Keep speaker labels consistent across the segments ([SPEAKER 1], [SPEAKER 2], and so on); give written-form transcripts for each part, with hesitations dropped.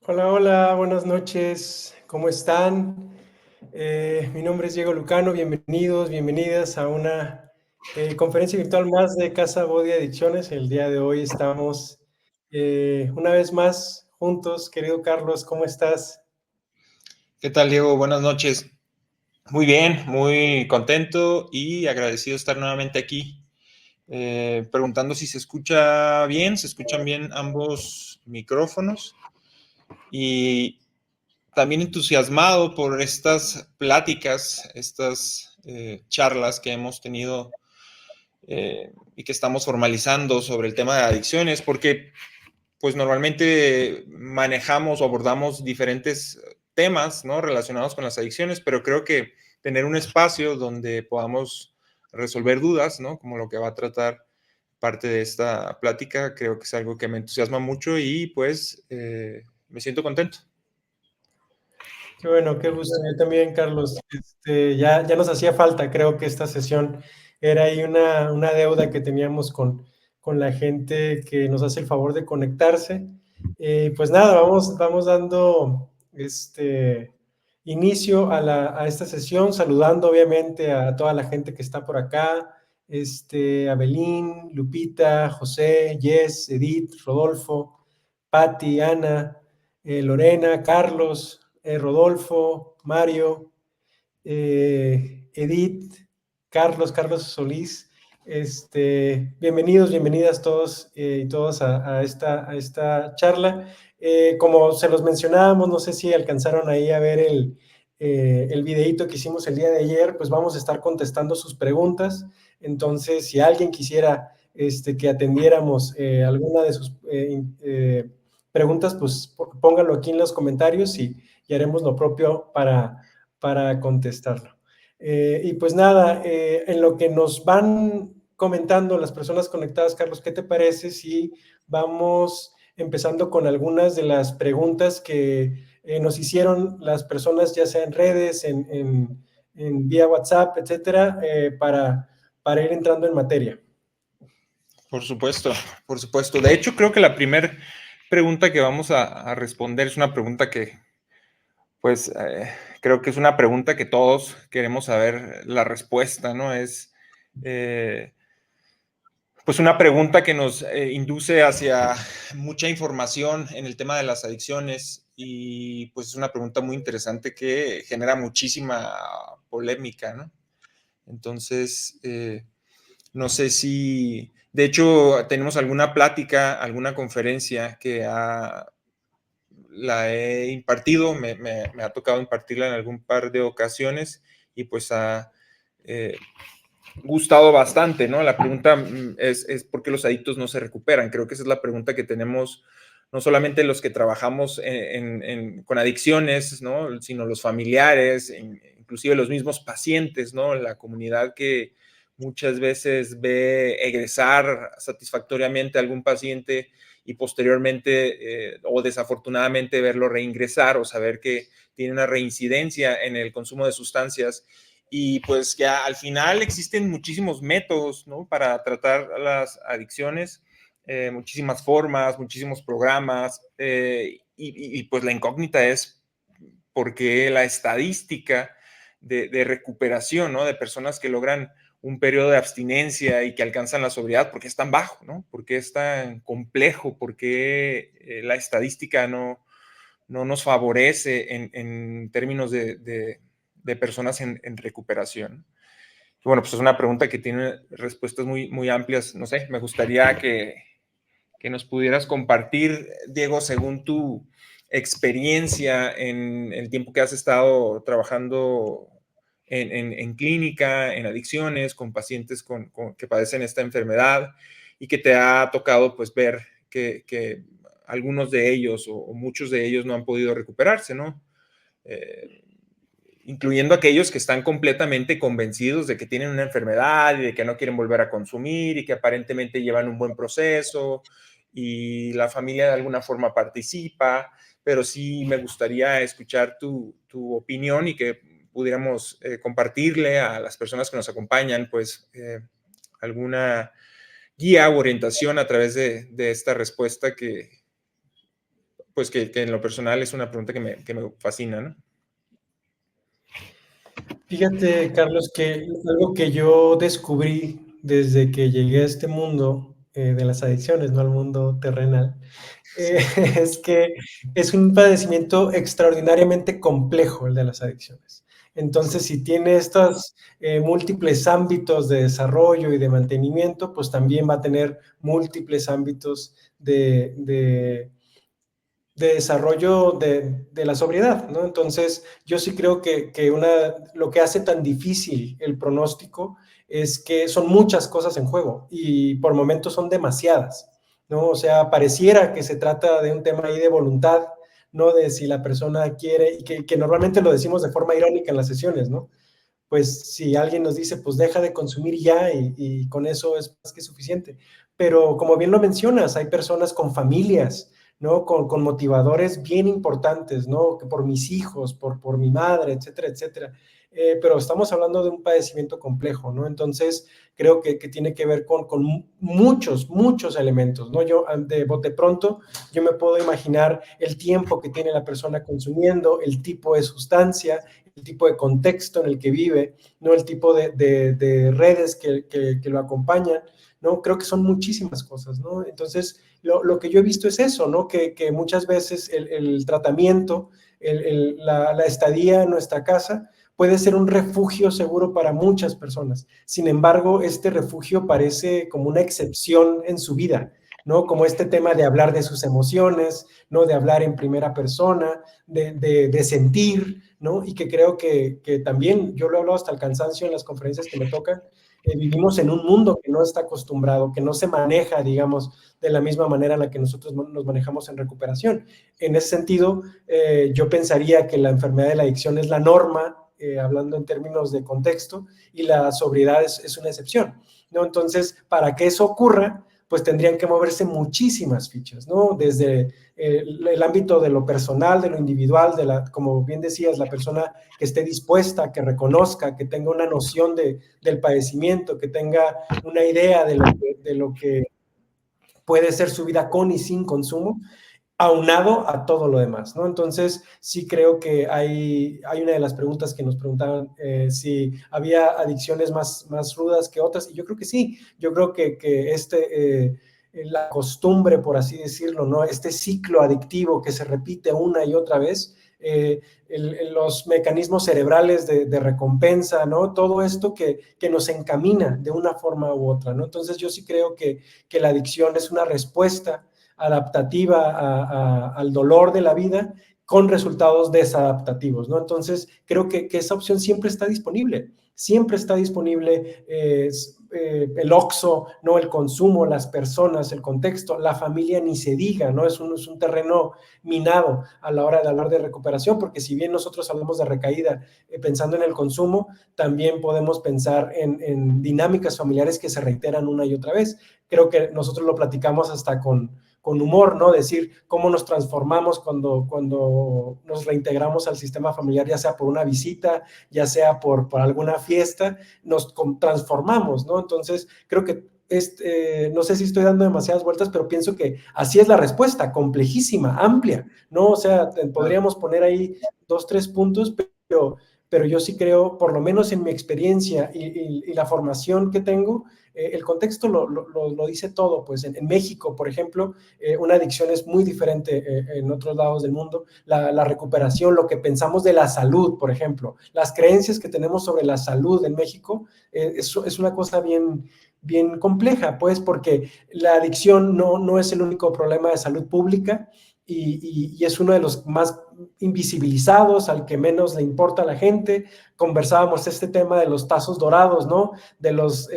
[SPEAKER 1] Hola, hola, buenas noches, ¿cómo están? Mi nombre es Diego Lucano, bienvenidos, bienvenidas a una conferencia virtual más de Casa Body Adicciones. El día de hoy estamos una vez más juntos. Querido Carlos, ¿cómo estás?
[SPEAKER 2] ¿Qué tal, Diego? Buenas noches. Muy bien, muy contento y agradecido de estar nuevamente aquí. Preguntando si se escucha bien, se escuchan bien ambos micrófonos y también entusiasmado por estas pláticas, estas charlas que hemos tenido y que estamos formalizando sobre el tema de adicciones, porque pues normalmente manejamos o abordamos diferentes temas, ¿no? Relacionados con las adicciones, pero creo que tener un espacio donde podamos resolver dudas, ¿no? Como lo que va a tratar parte de esta plática, creo que es algo que me entusiasma mucho y pues me siento contento.
[SPEAKER 1] Qué bueno, qué gusto. Yo también, Carlos. Ya nos hacía falta, creo que esta sesión era ahí una deuda que teníamos con la gente que nos hace el favor de conectarse. Pues nada, vamos dando inicio a esta sesión, saludando obviamente a toda la gente que está por acá, Abelín, Lupita, José, Jess, Edith, Rodolfo, Patti, Ana, Lorena, Carlos, Rodolfo, Mario, Edith, Carlos Solís. Bienvenidos, bienvenidas todos y todas a esta charla. Como se los mencionábamos, no sé si alcanzaron ahí a ver el videíto que hicimos el día de ayer, pues vamos a estar contestando sus preguntas. Entonces, si alguien quisiera que atendiéramos alguna de sus preguntas, pues pónganlo aquí en los comentarios y haremos lo propio para contestarlo. Y pues nada, en lo que nos van comentando las personas conectadas, Carlos, ¿qué te parece si vamos empezando con algunas de las preguntas que nos hicieron las personas, ya sea en redes, en vía WhatsApp, etcétera, para ir entrando en materia?
[SPEAKER 2] Por supuesto, por supuesto. De hecho, creo que la primera pregunta que vamos a responder es una pregunta que pues creo que es una pregunta que todos queremos saber la respuesta, ¿no? Es pues una pregunta que nos induce hacia mucha información en el tema de las adicciones y pues es una pregunta muy interesante que genera muchísima polémica, ¿no? Entonces, no sé si, de hecho, tenemos alguna plática, alguna conferencia que la he impartido, me ha tocado impartirla en algún par de ocasiones y pues ha gustado bastante, ¿no? La pregunta es ¿por qué los adictos no se recuperan? Creo que esa es la pregunta que tenemos no solamente los que trabajamos con adicciones, ¿no? Sino los familiares, inclusive los mismos pacientes, ¿no? La comunidad que muchas veces ve egresar satisfactoriamente a algún paciente y posteriormente o desafortunadamente verlo reingresar o saber que tiene una reincidencia en el consumo de sustancias y pues que al final existen muchísimos métodos, ¿no? Para tratar las adicciones, muchísimas formas, muchísimos programas pues la incógnita es por qué la estadística de recuperación, ¿no? De personas que logran un periodo de abstinencia y que alcanzan la sobriedad, ¿por qué es tan bajo, ¿no? ¿Por qué es tan complejo? ¿Por qué la estadística no nos favorece en términos de personas en recuperación? Bueno, pues es una pregunta que tiene respuestas muy amplias. No sé, me gustaría que nos pudieras compartir, Diego, según tu experiencia en el tiempo que has estado trabajando en clínica, en adicciones, con pacientes que padecen esta enfermedad y que te ha tocado pues ver que algunos de ellos o muchos de ellos no han podido recuperarse, ¿no? Eh, Incluyendo aquellos que están completamente convencidos de que tienen una enfermedad y de que no quieren volver a consumir y que aparentemente llevan un buen proceso y la familia de alguna forma participa, pero sí me gustaría escuchar tu opinión y que pudiéramos compartirle a las personas que nos acompañan, pues alguna guía o orientación a través de esta respuesta que pues que en lo personal es una pregunta que me fascina, ¿no?
[SPEAKER 1] Fíjate, Carlos, que algo que yo descubrí desde que llegué a este mundo de las adicciones, no al mundo terrenal,
[SPEAKER 2] Sí,
[SPEAKER 1] es que es un padecimiento extraordinariamente complejo el de las adicciones.
[SPEAKER 2] sí,
[SPEAKER 1] Entonces, si tiene estos múltiples ámbitos de desarrollo y de mantenimiento, pues también va a tener múltiples ámbitos de desarrollo de la sobriedad, ¿no? Entonces, yo sí creo que lo que hace tan difícil el pronóstico es que son muchas cosas en juego y por momentos son demasiadas, ¿no? O sea, pareciera que se trata de un tema ahí de voluntad, ¿no? De si la persona quiere, y que normalmente lo decimos de forma irónica en las sesiones, ¿no? Pues si alguien nos dice, pues deja de consumir ya y con eso es más que suficiente. Pero como bien lo mencionas, hay personas con familias, ¿no? Con motivadores bien importantes, ¿no? Que por mis hijos, por mi madre, etcétera, etcétera. Pero estamos hablando de un padecimiento complejo, ¿no? Entonces, creo que tiene que ver con muchos, muchos elementos, ¿no? Yo, de bote pronto, yo me puedo imaginar el tiempo que tiene la persona consumiendo, el tipo de sustancia, el tipo de contexto en el que vive, ¿no? El tipo de redes que lo acompañan, ¿no? Creo que son muchísimas cosas, ¿no? Entonces, lo que yo he visto es eso, ¿no? Que muchas veces el tratamiento, la estadía en nuestra casa puede ser un refugio seguro para muchas personas. Sin embargo, este refugio parece como una excepción en su vida, ¿no? Como este tema de hablar de sus emociones, ¿no? De hablar en primera persona, de sentir, ¿no? Y que creo que también, yo lo he hablado hasta el cansancio en las conferencias que me tocan, vivimos en un mundo que no está acostumbrado, que no se maneja, digamos, de la misma manera en la que nosotros nos manejamos en recuperación. En ese sentido, yo pensaría que la enfermedad de la adicción es la norma, hablando en términos de contexto, y la sobriedad es una excepción, ¿no? Entonces, para que eso ocurra, pues tendrían que moverse muchísimas fichas, ¿no? Desde el ámbito de lo personal, de lo individual, como bien decías, la persona que esté dispuesta, que reconozca, que tenga una noción del padecimiento, que tenga una idea de lo que puede ser su vida con y sin consumo, aunado a todo lo demás, ¿no? Entonces, sí creo que hay una de las preguntas que nos preguntaban si había adicciones más rudas que otras, y yo creo que sí, yo creo que la costumbre, por así decirlo, ¿no? Este ciclo adictivo que se repite una y otra vez, los mecanismos cerebrales de recompensa, ¿no? Todo esto que nos encamina de una forma u otra, ¿no? Entonces, yo sí creo que la adicción es una respuesta adaptativa al dolor de la vida con resultados desadaptativos, ¿no? Entonces, creo que esa opción siempre está disponible el OXXO, ¿no? El consumo, las personas, el contexto, la familia ni se diga, ¿no? Es un terreno minado a la hora de hablar de recuperación, porque si bien nosotros hablamos de recaída pensando en el consumo, también podemos pensar en dinámicas familiares que se reiteran una y otra vez. Creo que nosotros lo platicamos hasta con humor, ¿no? Decir cómo nos transformamos cuando nos reintegramos al sistema familiar, ya sea por una visita, ya sea por alguna fiesta, nos transformamos, ¿no? Entonces, creo que no sé si estoy dando demasiadas vueltas, pero pienso que así es la respuesta, complejísima, amplia, ¿no? O sea, podríamos poner ahí 2, 3 puntos, pero yo sí creo, por lo menos en mi experiencia y la formación que tengo, el contexto lo dice todo. Pues en México, por ejemplo, una adicción es muy diferente en otros lados del mundo. La recuperación, lo que pensamos de la salud, por ejemplo, las creencias que tenemos sobre la salud en México, es una cosa bien, bien compleja, pues, porque la adicción no es el único problema de salud pública y es uno de los más invisibilizados, al que menos le importa a la gente. Conversábamos este tema de los tazos dorados, ¿no? De los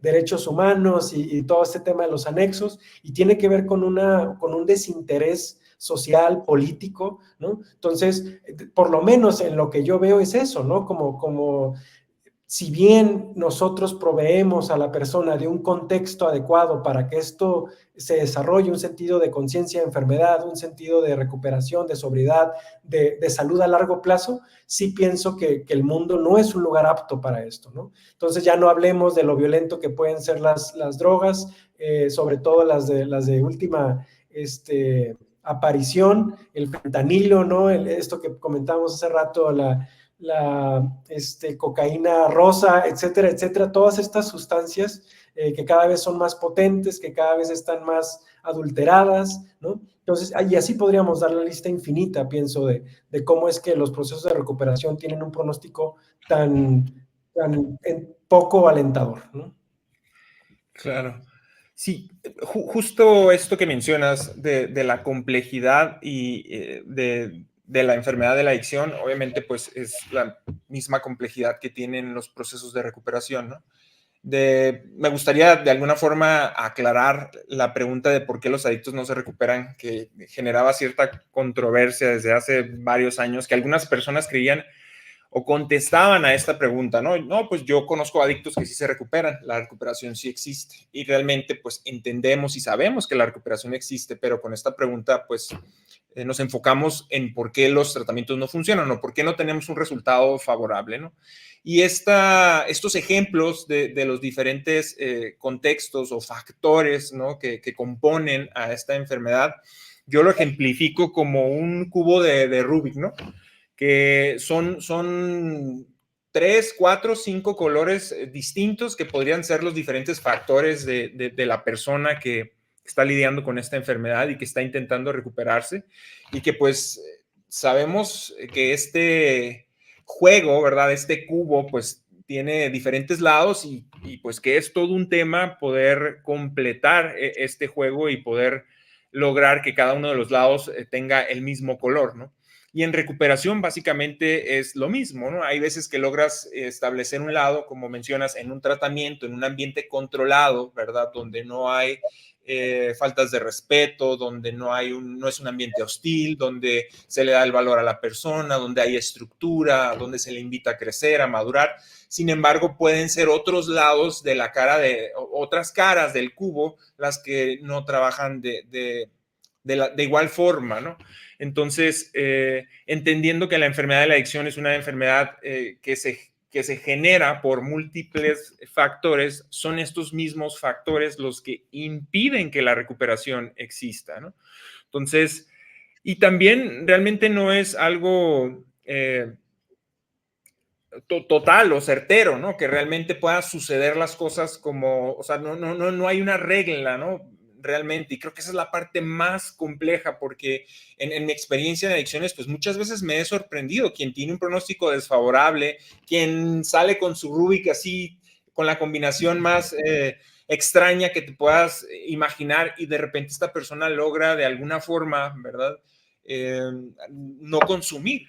[SPEAKER 1] derechos humanos y todo este tema de los anexos, y tiene que ver con un desinterés social, político, ¿no? Entonces, por lo menos en lo que yo veo es eso, ¿no? Como si bien nosotros proveemos a la persona de un contexto adecuado para que esto se desarrolle, un sentido de conciencia de enfermedad, un sentido de recuperación, de sobriedad, de salud a largo plazo, sí pienso que el mundo no es un lugar apto para esto, ¿no? Entonces ya no hablemos de lo violento que pueden ser las drogas, sobre todo las de última aparición, el fentanilo, ¿no? Esto que comentábamos hace rato, cocaína rosa, etcétera, etcétera, todas estas sustancias que cada vez son más potentes, que cada vez están más adulteradas, ¿no? Entonces, y así podríamos dar la lista infinita, pienso, de cómo es que los procesos de recuperación tienen un pronóstico tan poco alentador, ¿no?
[SPEAKER 2] Claro. Sí, justo esto que mencionas de la complejidad y de la enfermedad de la adicción, obviamente pues es la misma complejidad que tienen los procesos de recuperación, ¿no? Me gustaría de alguna forma aclarar la pregunta de por qué los adictos no se recuperan, que generaba cierta controversia desde hace varios años, que algunas personas creían o contestaban a esta pregunta, ¿no? No, pues yo conozco adictos que sí se recuperan, la recuperación sí existe y realmente pues entendemos y sabemos que la recuperación existe, pero con esta pregunta pues nos enfocamos en por qué los tratamientos no funcionan o por qué no tenemos un resultado favorable, ¿no? Y estos ejemplos de los diferentes contextos o factores, ¿no? que componen a esta enfermedad, yo lo ejemplifico como un cubo de Rubik, ¿no? Que son 3, 4, 5 colores distintos que podrían ser los diferentes factores de la persona que está lidiando con esta enfermedad y que está intentando recuperarse y que pues sabemos que este juego, ¿verdad? Este cubo pues tiene diferentes lados y pues que es todo un tema poder completar este juego y poder lograr que cada uno de los lados tenga el mismo color, ¿no? Y en recuperación básicamente es lo mismo, ¿no? Hay veces que logras establecer un lado, como mencionas, en un tratamiento, en un ambiente controlado, ¿verdad? Donde no hay faltas de respeto, donde no es un ambiente hostil, donde se le da el valor a la persona, donde hay estructura, donde se le invita a crecer, a madurar. Sin embargo, pueden ser otros lados de la cara otras caras del cubo las que no trabajan de igual forma, ¿no? Entonces, entendiendo que la enfermedad de la adicción es una enfermedad que se genera por múltiples factores, son estos mismos factores los que impiden que la recuperación exista, ¿no? Entonces, y también realmente no es algo total o certero, ¿no? Que realmente puedan suceder las cosas como, o sea, no hay una regla, ¿no? Realmente, y creo que esa es la parte más compleja, porque en mi experiencia de adicciones, pues muchas veces me he sorprendido quien tiene un pronóstico desfavorable, quien sale con su Rubik así, con la combinación más extraña que te puedas imaginar, y de repente esta persona logra de alguna forma, ¿verdad? No consumir.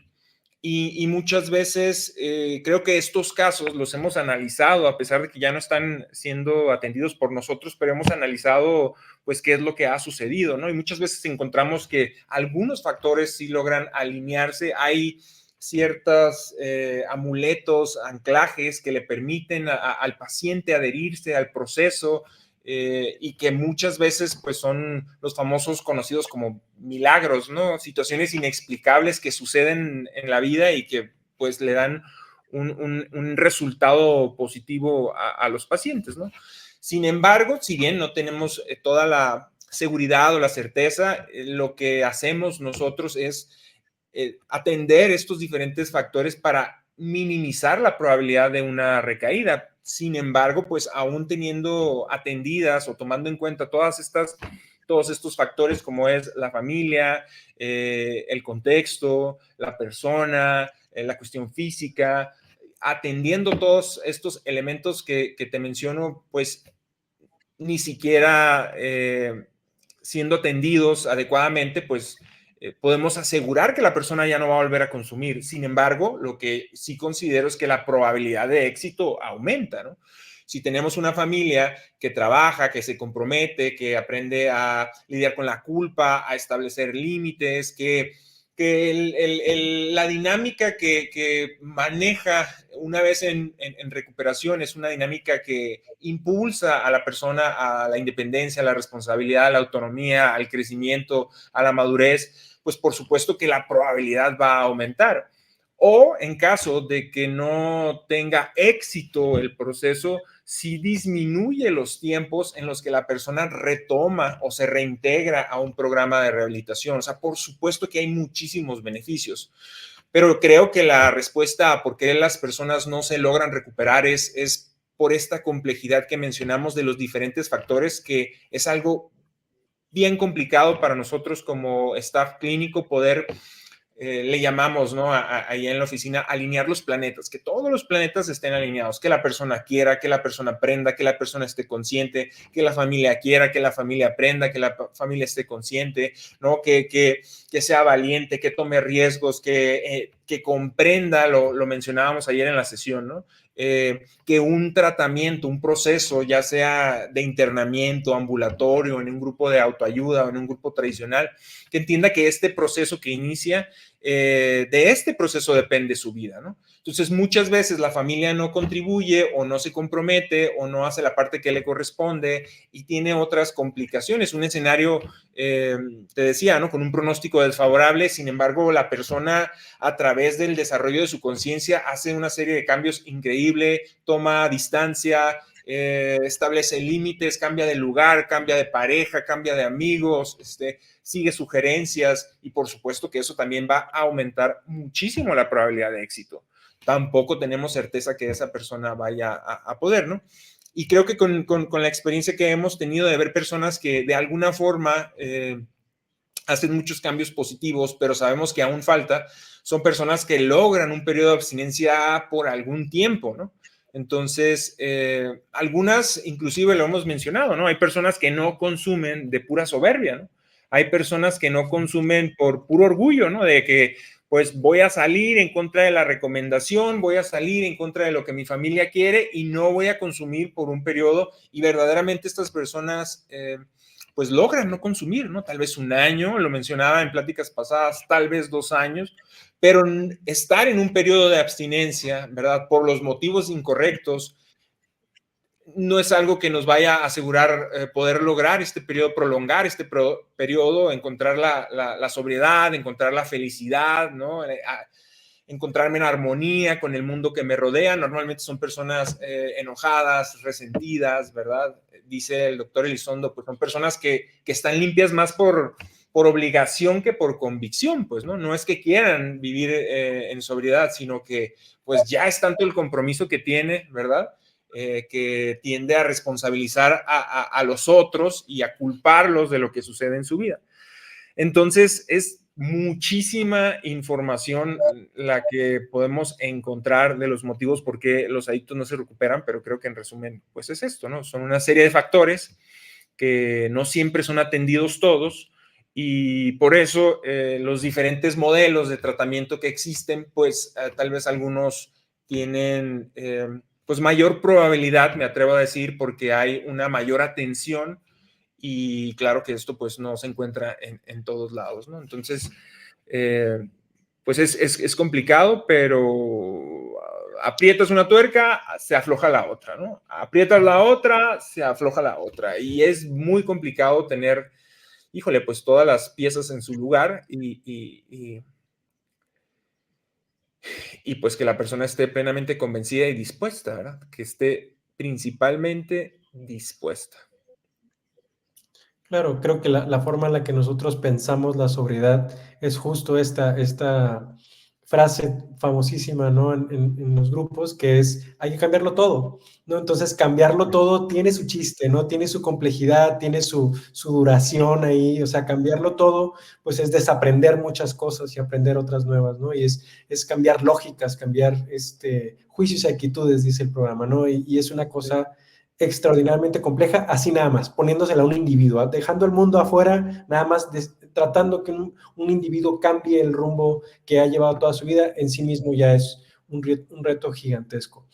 [SPEAKER 2] Y muchas veces creo que estos casos los hemos analizado, a pesar de que ya no están siendo atendidos por nosotros, pero hemos analizado pues qué es lo que ha sucedido, ¿no? Y muchas veces encontramos que algunos factores sí logran alinearse. Hay ciertos amuletos, anclajes que le permiten al paciente adherirse al proceso, y que muchas veces pues son los famosos conocidos como milagros, ¿no? Situaciones inexplicables que suceden en la vida y que pues le dan un resultado positivo a los pacientes, ¿no? Sin embargo, si bien no tenemos toda la seguridad o la certeza, lo que hacemos nosotros es atender estos diferentes factores para minimizar la probabilidad de una recaída. Sin embargo, pues aún teniendo atendidas o tomando en cuenta todos estos factores como es la familia, el contexto, la persona, la cuestión física, atendiendo todos estos elementos que te menciono, pues ni siquiera siendo atendidos adecuadamente, pues podemos asegurar que la persona ya no va a volver a consumir. Sin embargo, lo que sí considero es que la probabilidad de éxito aumenta, ¿no? Si tenemos una familia que trabaja, que se compromete, que aprende a lidiar con la culpa, a establecer límites, que la dinámica que maneja una vez en recuperación es una dinámica que impulsa a la persona a la independencia, a la responsabilidad, a la autonomía, al crecimiento, a la madurez, pues por supuesto que la probabilidad va a aumentar. O en caso de que no tenga éxito el proceso, sí disminuye los tiempos en los que la persona retoma o se reintegra a un programa de rehabilitación. O sea, por supuesto que hay muchísimos beneficios, pero creo que la respuesta a por qué las personas no se logran recuperar es por esta complejidad que mencionamos de los diferentes factores, que es algo bien complicado para nosotros como staff clínico poder, le llamamos, ¿no? Ahí en la oficina, alinear los planetas, que todos los planetas estén alineados, que la persona quiera, que la persona aprenda, que la persona esté consciente, que la familia quiera, que la familia aprenda, que la familia esté consciente, ¿no? Que sea valiente, que tome riesgos, que comprenda, lo mencionábamos ayer en la sesión, ¿no? Que un tratamiento, un proceso, ya sea de internamiento, ambulatorio, en un grupo de autoayuda o en un grupo tradicional, que entienda que este proceso que inicia, de este proceso depende su vida, ¿no? Entonces, muchas veces la familia no contribuye o no se compromete o no hace la parte que le corresponde y tiene otras complicaciones. Un escenario, te decía, ¿no? Con un pronóstico desfavorable, sin embargo, la persona a través del desarrollo de su conciencia hace una serie de cambios increíbles, toma distancia, establece límites, cambia de lugar, cambia de pareja, cambia de amigos, sigue sugerencias y por supuesto que eso también va a aumentar muchísimo la probabilidad de éxito. Tampoco tenemos certeza que esa persona vaya a poder, ¿no? Y creo que con la experiencia que hemos tenido de ver personas que de alguna forma hacen muchos cambios positivos, pero sabemos que aún falta, son personas que logran un periodo de abstinencia por algún tiempo, ¿no? Entonces, algunas, inclusive lo hemos mencionado, ¿no? Hay personas que no consumen de pura soberbia, ¿no? Hay personas que no consumen por puro orgullo, ¿no? De que, pues, voy a salir en contra de la recomendación, voy a salir en contra de lo que mi familia quiere y no voy a consumir por un periodo. Y verdaderamente estas personas, pues, logran no consumir, ¿no? Tal vez un año, lo mencionaba en pláticas pasadas, tal vez 2 años, pero estar en un periodo de abstinencia, ¿verdad? Por los motivos incorrectos, no es algo que nos vaya a asegurar poder lograr este periodo, prolongar este periodo, encontrar la sobriedad, encontrar la felicidad, ¿no? Encontrarme en armonía con el mundo que me rodea. Normalmente son personas enojadas, resentidas, ¿verdad? Dice el doctor Elizondo, pues son personas que están limpias más por obligación que por convicción, pues, ¿no? No es que quieran vivir en sobriedad, sino que pues ya es tanto el compromiso que tiene, ¿verdad? Que tiende a responsabilizar a los otros y a culparlos de lo que sucede en su vida. Entonces, es muchísima información la que podemos encontrar de los motivos por qué los adictos no se recuperan, pero creo que en resumen, pues es esto, ¿no? Son una serie de factores que no siempre son atendidos todos y por eso los diferentes modelos de tratamiento que existen, pues tal vez algunos tienen pues mayor probabilidad, me atrevo a decir, porque hay una mayor atención y claro que esto pues no se encuentra en todos lados, ¿no? Entonces, pues es complicado, pero aprietas una tuerca, se afloja la otra, ¿no? Aprietas la otra, se afloja la otra. Y es muy complicado tener, híjole, pues todas las piezas en su lugar y pues que la persona esté plenamente convencida y dispuesta, ¿verdad? Que esté principalmente dispuesta.
[SPEAKER 1] Claro, creo que la forma en la que nosotros pensamos la sobriedad es justo esta frase famosísima, ¿no? En los grupos, que es, hay que cambiarlo todo, ¿no? Entonces, cambiarlo todo tiene su chiste, ¿no? Tiene su complejidad, tiene su duración ahí, o sea, cambiarlo todo, pues es desaprender muchas cosas y aprender otras nuevas, ¿no? Y es cambiar lógicas, cambiar juicios y actitudes, dice el programa, ¿no? Y es una cosa extraordinariamente compleja, así nada más, poniéndosela a un individuo, dejando el mundo afuera, nada más tratando que un individuo cambie el rumbo que ha llevado toda su vida, en sí mismo ya es un reto gigantesco.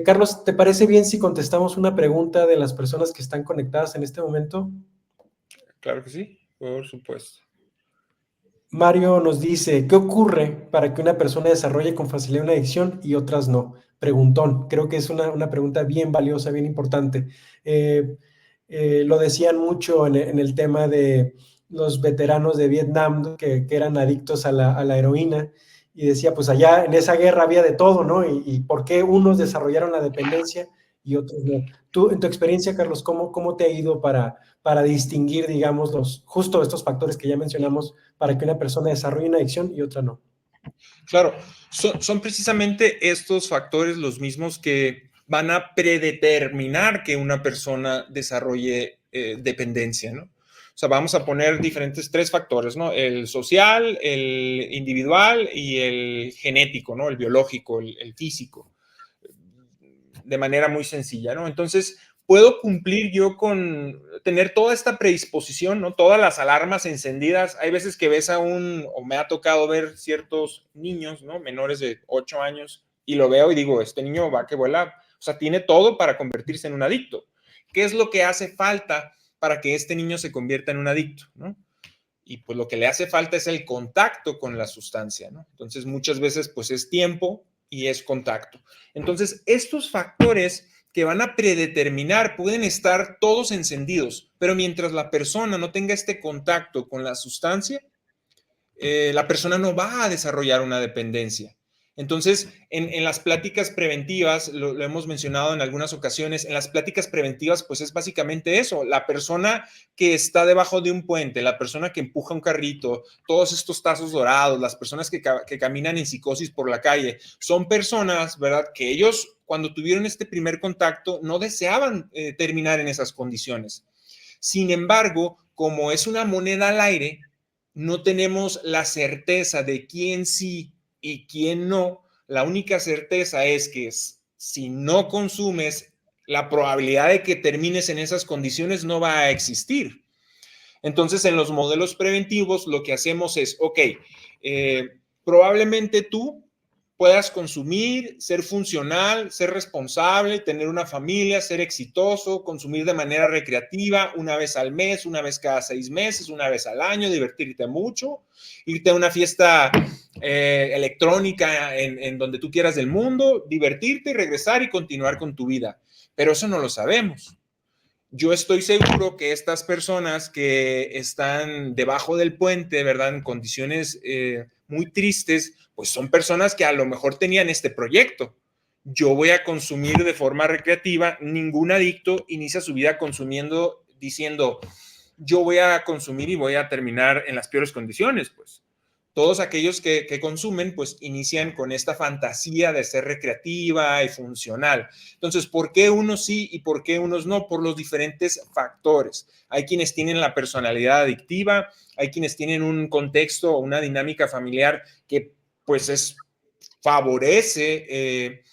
[SPEAKER 1] Carlos, ¿te parece bien si contestamos una pregunta de las personas que están conectadas en este momento?
[SPEAKER 2] Claro que sí, por supuesto.
[SPEAKER 1] Mario nos dice, ¿qué ocurre para que una persona desarrolle con facilidad una adicción y otras no? Preguntón, creo que es una pregunta bien valiosa, bien importante. Lo decían mucho en el tema de los veteranos de Vietnam que eran adictos a la heroína y decía, pues allá en esa guerra había de todo, ¿no? Y por qué unos desarrollaron la dependencia y otros no. Tú, en tu experiencia, Carlos, ¿cómo te ha ido para distinguir, digamos, justo estos factores que ya mencionamos para que una persona desarrolle una adicción y otra no?
[SPEAKER 2] Claro, son precisamente estos factores los mismos que van a predeterminar que una persona desarrolle dependencia, ¿no? O sea, vamos a poner diferentes tres factores, ¿no? El social, el individual y el genético, ¿no? El biológico, el físico, de manera muy sencilla, ¿no? Entonces, puedo cumplir yo con tener toda esta predisposición, ¿no? Todas las alarmas encendidas. Hay veces que ves o me ha tocado ver ciertos niños, ¿no? Menores de 8 años, y lo veo y digo, este niño va que vuela, o sea, tiene todo para convertirse en un adicto. ¿Qué es lo que hace falta para que este niño se convierta en un adicto, ¿no? Y pues lo que le hace falta es el contacto con la sustancia, ¿no? Entonces muchas veces pues es tiempo y es contacto. Entonces estos factores que van a predeterminar pueden estar todos encendidos, pero mientras la persona no tenga este contacto con la sustancia, la persona no va a desarrollar una dependencia. Entonces, en las pláticas preventivas, lo hemos mencionado en algunas ocasiones, en las pláticas preventivas, pues es básicamente eso, la persona que está debajo de un puente, la persona que empuja un carrito, todos estos tazos dorados, las personas que caminan en psicosis por la calle, son personas, ¿verdad? Que ellos, cuando tuvieron este primer contacto, no deseaban terminar en esas condiciones. Sin embargo, como es una moneda al aire, no tenemos la certeza de quién sí y quién no. La única certeza es que si no consumes, la probabilidad de que termines en esas condiciones no va a existir. Entonces, en los modelos preventivos, lo que hacemos es, ok, probablemente tú puedas consumir, ser funcional, ser responsable, tener una familia, ser exitoso, consumir de manera recreativa, una vez al mes, una vez cada 6 meses, una vez al año, divertirte mucho, irte a una fiesta electrónica en donde tú quieras del mundo, divertirte y regresar y continuar con tu vida. Pero eso no lo sabemos. Yo estoy seguro que estas personas que están debajo del puente, ¿verdad? En condiciones muy tristes, pues son personas que a lo mejor tenían este proyecto. Yo voy a consumir de forma recreativa, ningún adicto inicia su vida consumiendo, diciendo, yo voy a consumir y voy a terminar en las peores condiciones, pues todos aquellos que consumen, pues inician con esta fantasía de ser recreativa y funcional. Entonces, ¿por qué unos sí y por qué unos no? Por los diferentes factores. Hay quienes tienen la personalidad adictiva, hay quienes tienen un contexto o una dinámica familiar que pues favorece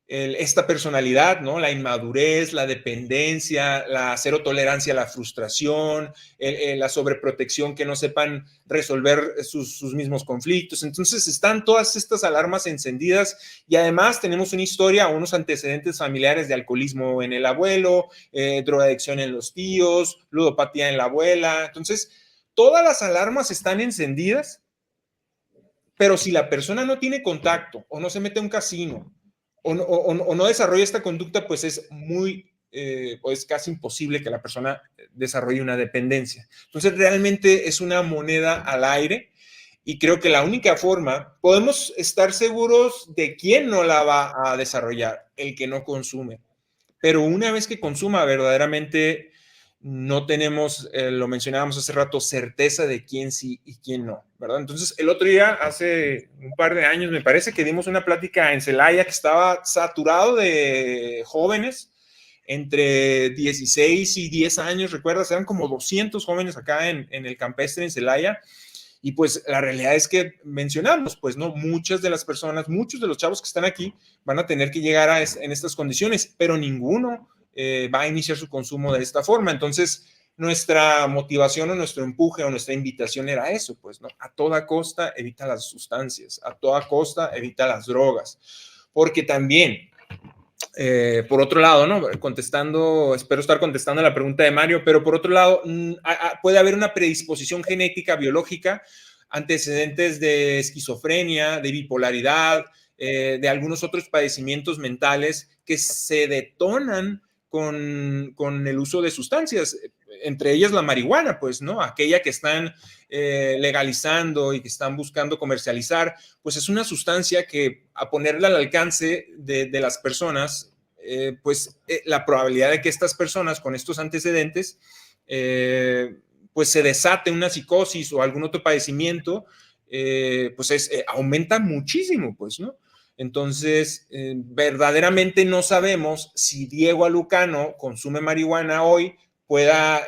[SPEAKER 2] esta personalidad, ¿no? La inmadurez, la dependencia, la cero tolerancia a la frustración, la sobreprotección, que no sepan resolver sus mismos conflictos. Entonces están todas estas alarmas encendidas y además tenemos una historia, unos antecedentes familiares de alcoholismo en el abuelo, drogadicción en los tíos, ludopatía en la abuela. Entonces, todas las alarmas están encendidas, pero si la persona no tiene contacto o no se mete a un casino o no desarrolla esta conducta, pues es pues casi imposible que la persona desarrolle una dependencia. Entonces, realmente es una moneda al aire y creo que la única forma, podemos estar seguros de quién no la va a desarrollar, el que no consume. Pero una vez que consuma, verdaderamente no tenemos, lo mencionábamos hace rato, certeza de quién sí y quién no, ¿verdad? Entonces, el otro día, hace un par de años, me parece que dimos una plática en Celaya que estaba saturado de jóvenes entre 16 y 10 años, ¿recuerdas? Eran como 200 jóvenes acá en el campestre en Celaya. Y pues la realidad es que mencionamos, pues no, muchas de las personas, muchos de los chavos que están aquí van a tener que llegar en estas condiciones, pero ninguno va a iniciar su consumo de esta forma. Entonces, nuestra motivación o nuestro empuje o nuestra invitación era eso, pues, ¿no? A toda costa evita las sustancias, a toda costa evita las drogas, porque también por otro lado, ¿no? Espero estar contestando la pregunta de Mario, pero por otro lado, puede haber una predisposición genética, biológica, antecedentes de esquizofrenia, de bipolaridad, de algunos otros padecimientos mentales que se detonan con el uso de sustancias, entre ellas la marihuana, pues, ¿no? Aquella que están legalizando y que están buscando comercializar, pues es una sustancia que a ponerla al alcance de las personas la probabilidad de que estas personas con estos antecedentes pues se desate una psicosis o algún otro padecimiento, aumenta muchísimo, pues, ¿no? Entonces, verdaderamente no sabemos si Diego Alucano consume marihuana hoy pueda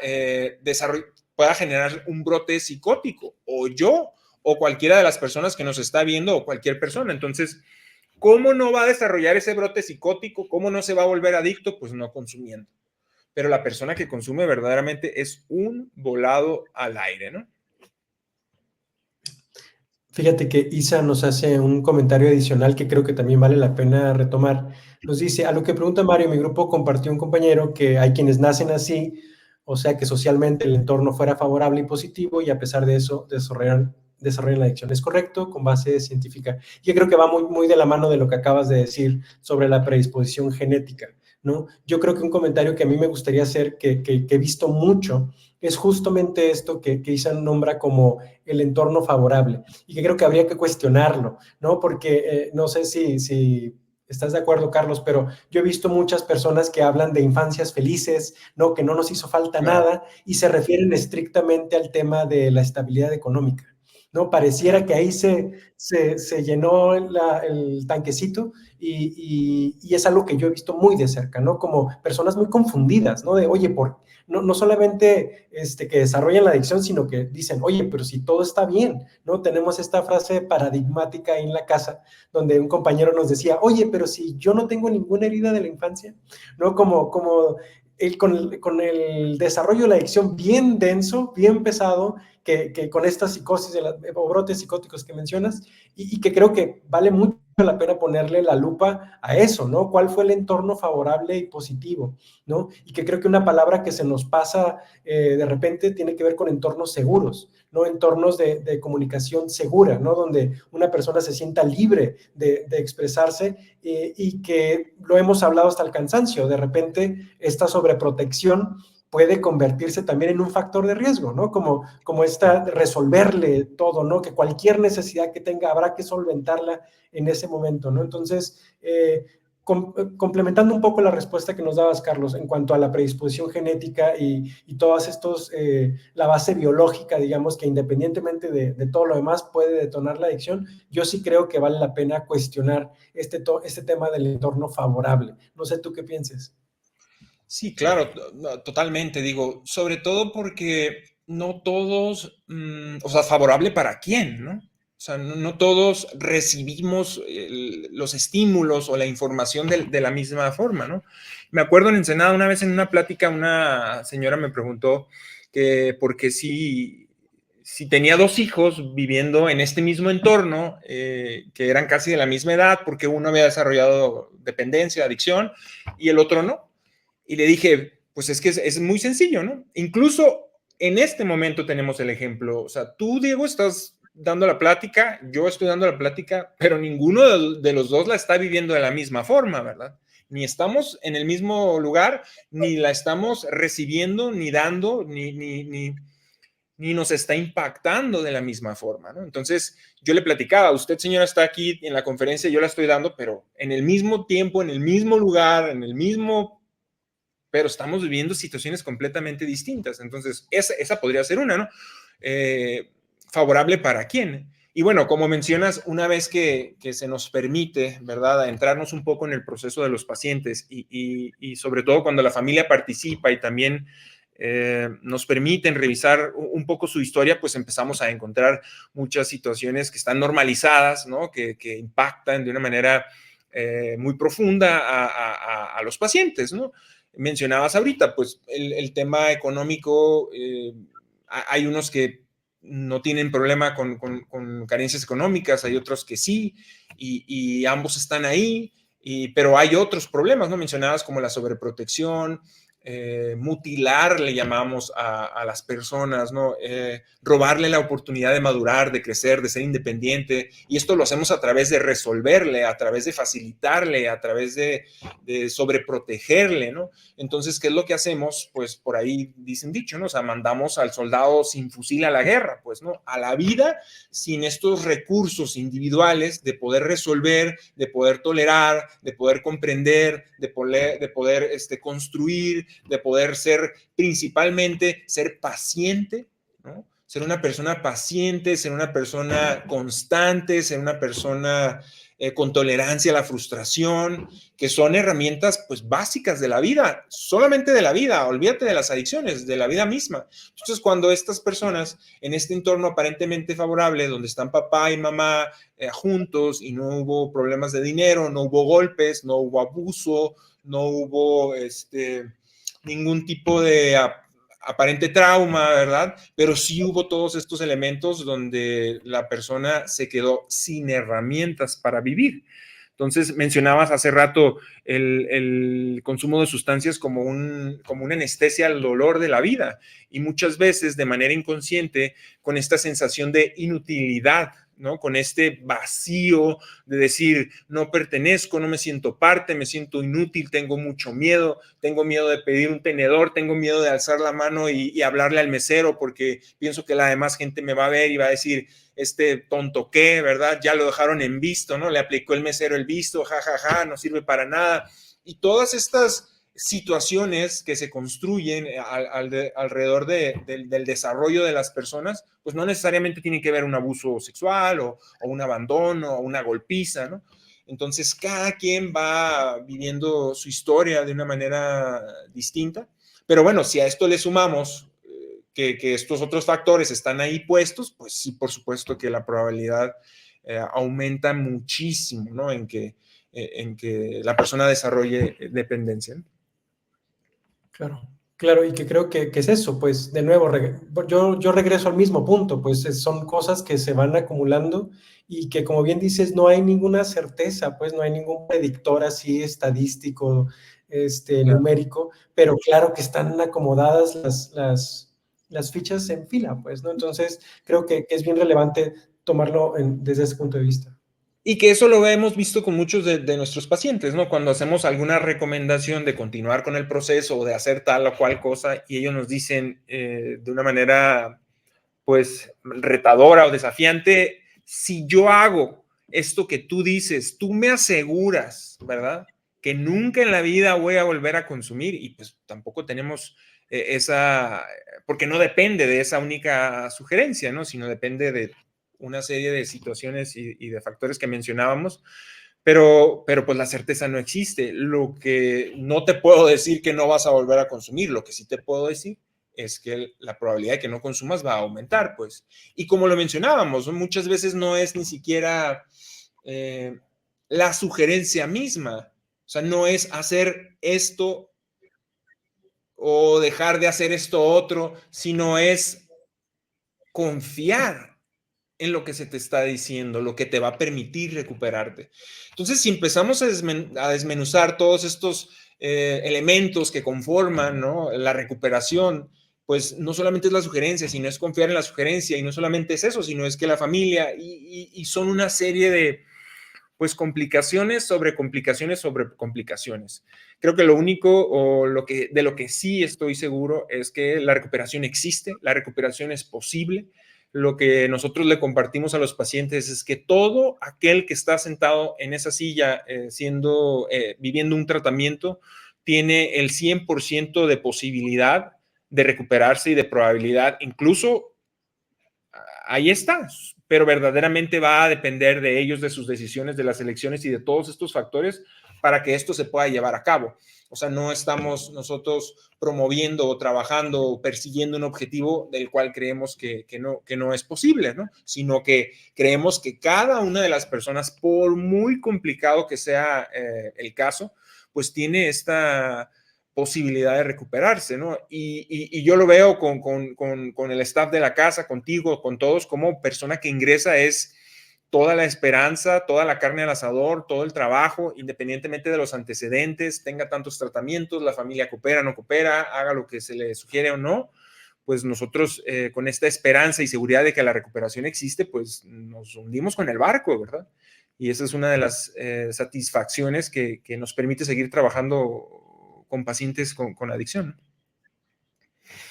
[SPEAKER 2] generar un brote psicótico, o yo, o cualquiera de las personas que nos está viendo, o cualquier persona. Entonces, ¿cómo no va a desarrollar ese brote psicótico? ¿Cómo no se va a volver adicto? Pues no consumiendo. Pero la persona que consume verdaderamente es un volado al aire, ¿no?
[SPEAKER 1] Fíjate que Isa nos hace un comentario adicional que creo que también vale la pena retomar. Nos dice, a lo que pregunta Mario, mi grupo compartió un compañero que hay quienes nacen así, o sea que socialmente el entorno fuera favorable y positivo y a pesar de eso desarrollan la adicción. ¿Es correcto? Con base científica. Yo creo que va muy de la mano de lo que acabas de decir sobre la predisposición genética, ¿no? Yo creo que un comentario que a mí me gustaría hacer, que he visto mucho, es justamente esto que Isa nombra como el entorno favorable y que creo que habría que cuestionarlo, ¿no? Porque no sé si estás de acuerdo, Carlos, pero yo he visto muchas personas que hablan de infancias felices, ¿no? Que no nos hizo falta nada y se refieren estrictamente al tema de la estabilidad económica, ¿no? Pareciera que ahí se llenó el tanquecito y es algo que yo he visto muy de cerca, ¿no? Como personas muy confundidas, ¿no? De, oye, no solamente que desarrollan la adicción, sino que dicen, oye, pero si todo está bien, ¿no? Tenemos esta frase paradigmática en la casa, donde un compañero nos decía, oye, pero si yo no tengo ninguna herida de la infancia, ¿no? Como con el desarrollo de la adicción bien denso, bien pesado, que con estas psicosis o brotes psicóticos que mencionas, y que creo que vale mucho la pena ponerle la lupa a eso, ¿no? ¿Cuál fue el entorno favorable y positivo, ¿no? Y que creo que una palabra que se nos pasa de repente tiene que ver con entornos seguros, ¿no? Entornos de comunicación segura, ¿no? Donde una persona se sienta libre de expresarse y que lo hemos hablado hasta el cansancio. De repente, esta sobreprotección puede convertirse también en un factor de riesgo, ¿no? Como esta resolverle todo, ¿no? Que cualquier necesidad que tenga habrá que solventarla en ese momento, ¿no? Entonces, complementando un poco la respuesta que nos dabas, Carlos, en cuanto a la predisposición genética y todas estos, la base biológica, digamos, que independientemente de todo lo demás puede detonar la adicción, yo sí creo que vale la pena cuestionar este tema del entorno favorable. No sé tú qué pienses.
[SPEAKER 2] Sí, claro, totalmente, digo, sobre todo porque no todos, o sea, favorable para quién, ¿no? O sea, no todos recibimos los estímulos o la información de la misma forma, ¿no? Me acuerdo en Ensenada una vez en una plática una señora me preguntó que porque si tenía dos hijos viviendo en este mismo entorno, que eran casi de la misma edad, porque uno había desarrollado dependencia, adicción, y el otro no. Y le dije, pues es que es muy sencillo, ¿no? Incluso en este momento tenemos el ejemplo. O sea, tú, Diego, estás dando la plática, yo estoy dando la plática, pero ninguno de los dos la está viviendo de la misma forma, ¿verdad? Ni estamos en el mismo lugar, ni la estamos recibiendo, ni dando, ni nos está impactando de la misma forma, ¿no? Entonces, yo le platicaba, usted, señora, está aquí en la conferencia, yo la estoy dando, pero en el mismo tiempo, en el mismo lugar, en el mismo, pero estamos viviendo situaciones completamente distintas. Entonces, esa podría ser una, ¿no? ¿Favorable para quién? Y bueno, como mencionas, una vez que se nos permite, ¿verdad?, adentrarnos un poco en el proceso de los pacientes y sobre todo cuando la familia participa y también nos permiten revisar un poco su historia, pues empezamos a encontrar muchas situaciones que están normalizadas, ¿no? Que impactan de una manera muy profunda a los pacientes, ¿no? Mencionabas ahorita, pues el tema económico, hay unos que no tienen problema con carencias económicas, hay otros que sí, y ambos están ahí, pero hay otros problemas, ¿no? Mencionabas como la sobreprotección, mutilar, le llamamos a las personas, ¿no? Robarle la oportunidad de madurar, de crecer, de ser independiente, y esto lo hacemos a través de resolverle, a través de facilitarle, a través de sobreprotegerle, ¿no? Entonces, ¿qué es lo que hacemos? Pues por ahí dicen dicho, ¿no? O sea, mandamos al soldado sin fusil a la guerra, pues, ¿no? A la vida sin estos recursos individuales de poder resolver, de poder tolerar, de poder comprender, de poder construir, de poder ser, principalmente, ser paciente, ¿no? Ser una persona paciente, ser una persona constante, ser una persona con tolerancia a la frustración, que son herramientas pues básicas de la vida, solamente de la vida, olvídate de las adicciones, de la vida misma. Entonces, cuando estas personas en este entorno aparentemente favorable, donde están papá y mamá juntos y no hubo problemas de dinero, no hubo golpes, no hubo abuso, no hubo ningún tipo de aparente trauma, ¿verdad? Pero sí hubo todos estos elementos donde la persona se quedó sin herramientas para vivir. Entonces, mencionabas hace rato el consumo de sustancias como una anestesia al dolor de la vida, y muchas veces de manera inconsciente, con esta sensación de inutilidad, ¿no? Con este vacío de decir, no pertenezco, no me siento parte, me siento inútil, tengo mucho miedo, tengo miedo de pedir un tenedor, tengo miedo de alzar la mano y hablarle al mesero porque pienso que la demás gente me va a ver y va a decir, este tonto qué, ¿verdad? Ya lo dejaron en visto, ¿no? Le aplicó el mesero el visto, jajaja, no sirve para nada. Y todas estas situaciones que se construyen alrededor del desarrollo de las personas, pues no necesariamente tienen que ver un abuso sexual o un abandono o una golpiza, ¿no? Entonces, cada quien va viviendo su historia de una manera distinta. Pero bueno, si a esto le sumamos que estos otros factores están ahí puestos, pues sí, por supuesto que la probabilidad aumenta muchísimo, ¿no? En que la persona desarrolle dependencia, ¿no?
[SPEAKER 1] Claro, claro, y que creo que es eso, pues de nuevo, yo regreso al mismo punto, pues son cosas que se van acumulando y que como bien dices, no hay ninguna certeza, pues no hay ningún predictor así estadístico,
[SPEAKER 2] Claro.
[SPEAKER 1] numérico, pero claro que están acomodadas las fichas en fila, pues, ¿no? Entonces creo que es bien relevante tomarlo desde ese punto de vista.
[SPEAKER 2] Y que eso lo hemos visto con muchos de nuestros pacientes, ¿no? Cuando hacemos alguna recomendación de continuar con el proceso o de hacer tal o cual cosa y ellos nos dicen de una manera, pues, retadora o desafiante, si yo hago esto que tú dices, tú me aseguras, ¿verdad? Que nunca en la vida voy a volver a consumir, y pues tampoco tenemos porque no depende de esa única sugerencia, ¿no? Sino depende de una serie de situaciones y de factores que mencionábamos, pero pues la certeza no existe. Lo que no te puedo decir que no vas a volver a consumir, lo que sí te puedo decir es que la probabilidad de que no consumas va a aumentar, pues. Y como lo mencionábamos, muchas veces no es ni siquiera la sugerencia misma, o sea, no es hacer esto o dejar de hacer esto otro, sino es confiar en lo que se te está diciendo, lo que te va a permitir recuperarte. Entonces, si empezamos a desmenuzar todos estos elementos que conforman, ¿no?, la recuperación, pues no solamente es la sugerencia, sino es confiar en la sugerencia, y no solamente es eso, sino es que la familia, y son una serie de, pues, complicaciones sobre complicaciones sobre complicaciones. Creo que lo único o de lo que sí estoy seguro es que la recuperación existe, la recuperación es posible. Lo que nosotros le compartimos a los pacientes es que todo aquel que está sentado en esa silla viviendo un tratamiento tiene el 100% de posibilidad de recuperarse y de probabilidad, incluso ahí está, pero verdaderamente va a depender de ellos, de sus decisiones, de las elecciones y de todos estos factores para que esto se pueda llevar a cabo. O sea, no estamos nosotros promoviendo o trabajando o persiguiendo un objetivo del cual creemos que no es posible, ¿no? Sino que creemos que cada una de las personas, por muy complicado que sea el caso, pues tiene esta posibilidad de recuperarse, ¿no? Y yo lo veo con el staff de la casa, contigo, con todos, como persona que ingresa es toda la esperanza, toda la carne al asador, todo el trabajo, independientemente de los antecedentes, tenga tantos tratamientos, la familia coopera, no coopera, haga lo que se le sugiere o no, pues nosotros con esta esperanza y seguridad de que la recuperación existe, pues nos hundimos con el barco, ¿verdad? Y esa es una de las satisfacciones que nos permite seguir trabajando con pacientes con adicción.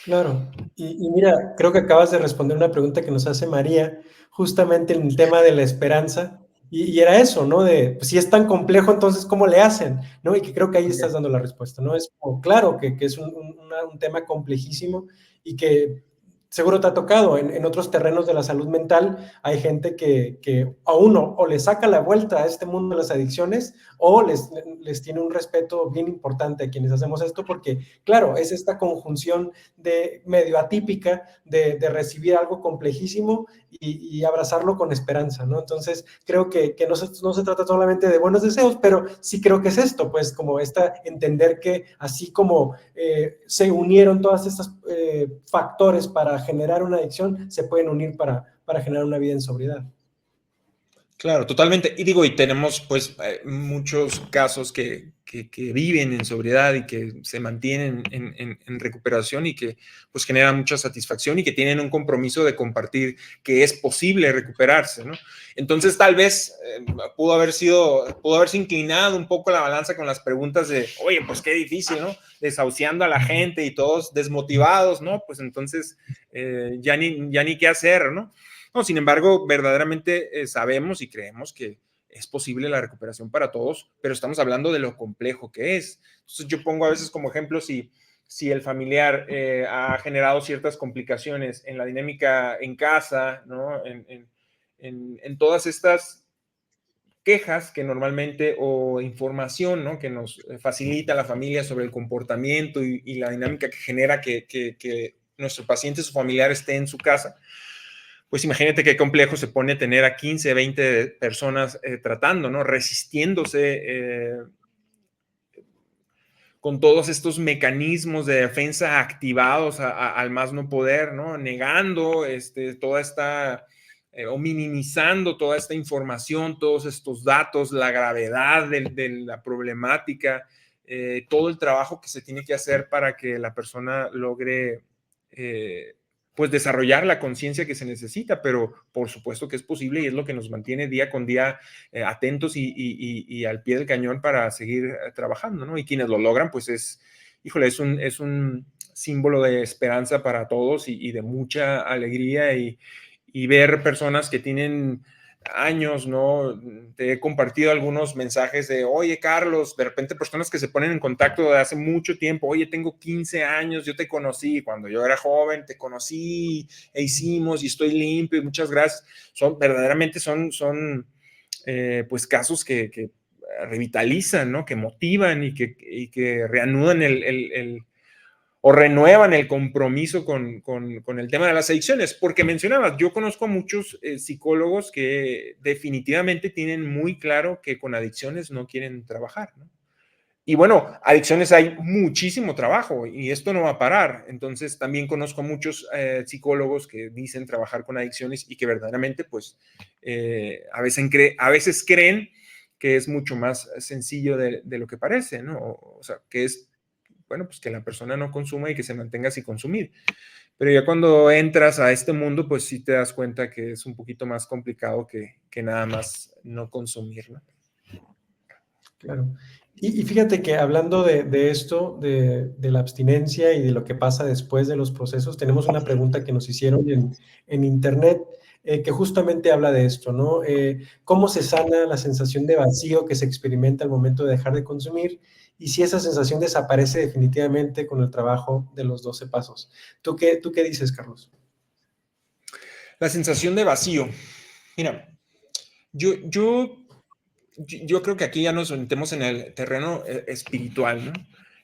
[SPEAKER 1] Claro. Y mira, creo que acabas de responder una pregunta que nos hace María, justamente en el tema de la esperanza. Y era eso, ¿no? De, pues, si es tan complejo, entonces, ¿cómo le hacen? ¿No? Y que creo que ahí
[SPEAKER 2] Okay.
[SPEAKER 1] estás dando la respuesta, ¿no? Es como, claro, que es un tema complejísimo y que seguro te ha tocado en otros terrenos de la salud mental. Hay gente que a uno o le saca la vuelta a este mundo de las adicciones o les tiene un respeto bien importante a quienes hacemos esto, porque, claro, es esta conjunción de medio atípica de recibir algo complejísimo y abrazarlo con esperanza, ¿no? Entonces, creo que no se trata solamente de buenos deseos, pero sí creo que es esto, pues, como entender que así como se unieron todas estas factores para generar una adicción, se pueden unir para generar una vida en sobriedad.
[SPEAKER 2] Claro, totalmente. Y digo, y tenemos pues muchos casos que viven en sobriedad y que se mantienen en recuperación y que pues generan mucha satisfacción y que tienen un compromiso de compartir que es posible recuperarse, ¿no? Entonces tal vez pudo haberse inclinado un poco la balanza con las preguntas de, oye, pues qué difícil, ¿no? Desahuciando a la gente y todos desmotivados, ¿no? Pues entonces ya ni qué hacer, ¿no? No, sin embargo, verdaderamente sabemos y creemos que es posible la recuperación para todos, pero estamos hablando de lo complejo que es. Entonces yo pongo a veces como ejemplo si el familiar ha generado ciertas complicaciones en la dinámica en casa, ¿no? En todas estas quejas que normalmente o información, ¿no? Que nos facilita la familia sobre el comportamiento y la dinámica que genera que nuestro paciente, su familiar esté en su casa. Pues imagínate qué complejo se pone tener a 15, 20 personas tratando, ¿no? Resistiéndose con todos estos mecanismos de defensa activados al más no poder, ¿no? Negando toda esta o minimizando toda esta información, todos estos datos, la gravedad de la problemática, todo el trabajo que se tiene que hacer para que la persona logre pues desarrollar la conciencia que se necesita, pero por supuesto que es posible y es lo que nos mantiene día con día atentos y al pie del cañón para seguir trabajando, ¿no? Y quienes lo logran, pues híjole, es un símbolo de esperanza para todos y de mucha alegría y ver personas que tienen años, ¿no? Te he compartido algunos mensajes de, oye, Carlos, de repente personas que se ponen en contacto de hace mucho tiempo, oye, tengo 15 años, yo te conocí cuando yo era joven, te conocí e hicimos y estoy limpio y muchas gracias. Verdaderamente son pues casos que revitalizan, ¿no? Que motivan y que reanudan o renuevan el compromiso con el tema de las adicciones, porque mencionabas, yo conozco a muchos psicólogos que definitivamente tienen muy claro que con adicciones no quieren trabajar, ¿no? Y bueno, adicciones hay muchísimo trabajo y esto no va a parar. Entonces también conozco muchos psicólogos que dicen trabajar con adicciones y que verdaderamente pues a veces creen que es mucho más sencillo de lo que parece, ¿no? O sea, que es bueno, pues que la persona no consuma y que se mantenga sin consumir. Pero ya cuando entras a este mundo, pues sí te das cuenta que es un poquito más complicado que nada más no consumir, ¿no?
[SPEAKER 1] Claro. Y fíjate que hablando de esto, de la abstinencia y de lo que pasa después de los procesos, tenemos una pregunta que nos hicieron en internet que justamente habla de esto, ¿no? ¿Cómo se sana la sensación de vacío que se experimenta al momento de dejar de consumir? Y si esa sensación desaparece definitivamente con el trabajo de los 12 pasos. Tú qué dices, Carlos?
[SPEAKER 2] La sensación de vacío. Mira, yo creo que aquí ya nos metemos en el terreno espiritual, ¿no?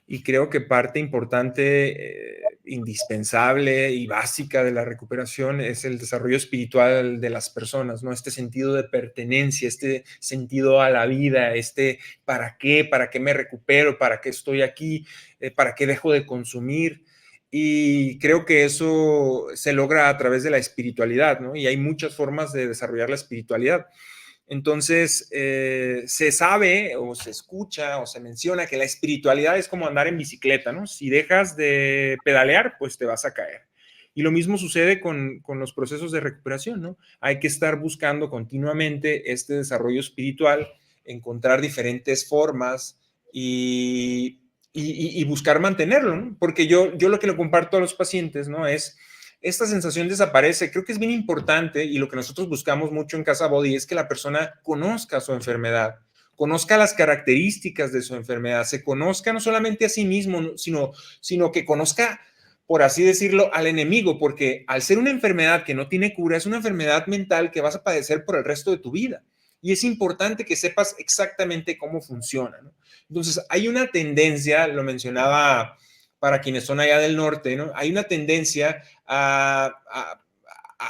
[SPEAKER 2] Y creo que parte importante, indispensable y básica de la recuperación es el desarrollo espiritual de las personas, ¿no? Este sentido de pertenencia, este sentido a la vida, ¿para qué me recupero? ¿Para qué estoy aquí? ¿Para qué dejo de consumir? Y creo que eso se logra a través de la espiritualidad, ¿no? Y hay muchas formas de desarrollar la espiritualidad. Entonces, se sabe o se escucha o se menciona que la espiritualidad es como andar en bicicleta, ¿no? Si dejas de pedalear, pues te vas a caer. Y lo mismo sucede con los procesos de recuperación, ¿no? Hay que estar buscando continuamente este desarrollo espiritual, encontrar diferentes formas y buscar mantenerlo, ¿no? Porque yo lo que le comparto a los pacientes, ¿no? Es esta sensación desaparece. Creo que es bien importante y lo que nosotros buscamos mucho en Casa Body es que la persona conozca su enfermedad, conozca las características de su enfermedad, se conozca no solamente a sí mismo, sino que conozca, por así decirlo, al enemigo, porque al ser una enfermedad que no tiene cura, es una enfermedad mental que vas a padecer por el resto de tu vida. Y es importante que sepas exactamente cómo funciona, ¿no? Entonces, hay una tendencia, lo mencionaba para quienes son allá del norte, ¿no? Hay una tendencia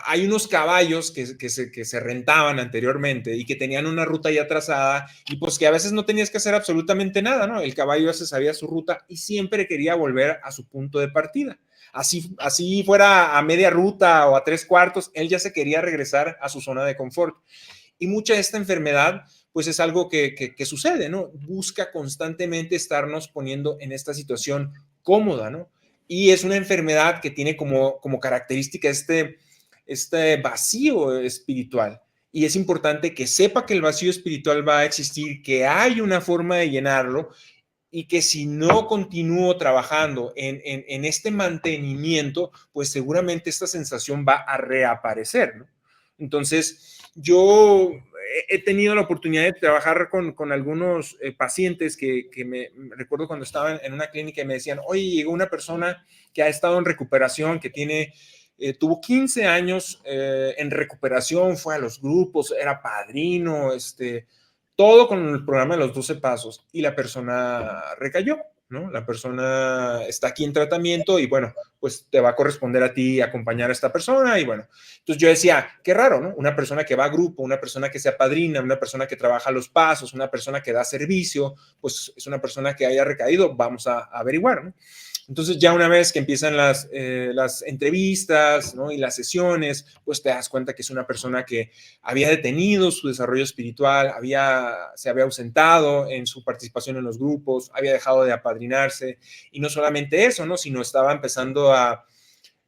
[SPEAKER 2] hay unos caballos que se rentaban anteriormente y que tenían una ruta ya trazada y pues que a veces no tenías que hacer absolutamente nada, ¿no? El caballo ya se sabía su ruta y siempre quería volver a su punto de partida. Así fuera a media ruta o a 3/4, él ya se quería regresar a su zona de confort. Y mucha de esta enfermedad, pues es algo que sucede, ¿no? Busca constantemente estarnos poniendo en esta situación cómoda, ¿no? Y es una enfermedad que tiene como característica este vacío espiritual. Y es importante que sepa que el vacío espiritual va a existir, que hay una forma de llenarlo y que si no continúo trabajando en este mantenimiento, pues seguramente esta sensación va a reaparecer, ¿no? Entonces, yo he tenido la oportunidad de trabajar con algunos pacientes que me recuerdo cuando estaban en una clínica y me decían, oye, llegó una persona que ha estado en recuperación, que tuvo 15 años en recuperación, fue a los grupos, era padrino, todo con el programa de los 12 pasos y la persona recayó, ¿no? La persona está aquí en tratamiento y bueno, pues te va a corresponder a ti acompañar a esta persona y bueno, entonces yo decía, qué raro, ¿no? Una persona que va a grupo, una persona que se apadrina, una persona que trabaja los pasos, una persona que da servicio, pues es una persona que haya recaído, vamos a averiguar, ¿no? Entonces ya una vez que empiezan las entrevistas, ¿no? Y las sesiones, pues te das cuenta que es una persona que había detenido su desarrollo espiritual, se había ausentado en su participación en los grupos, había dejado de apadrinarse y no solamente eso, ¿no? Sino estaba empezando a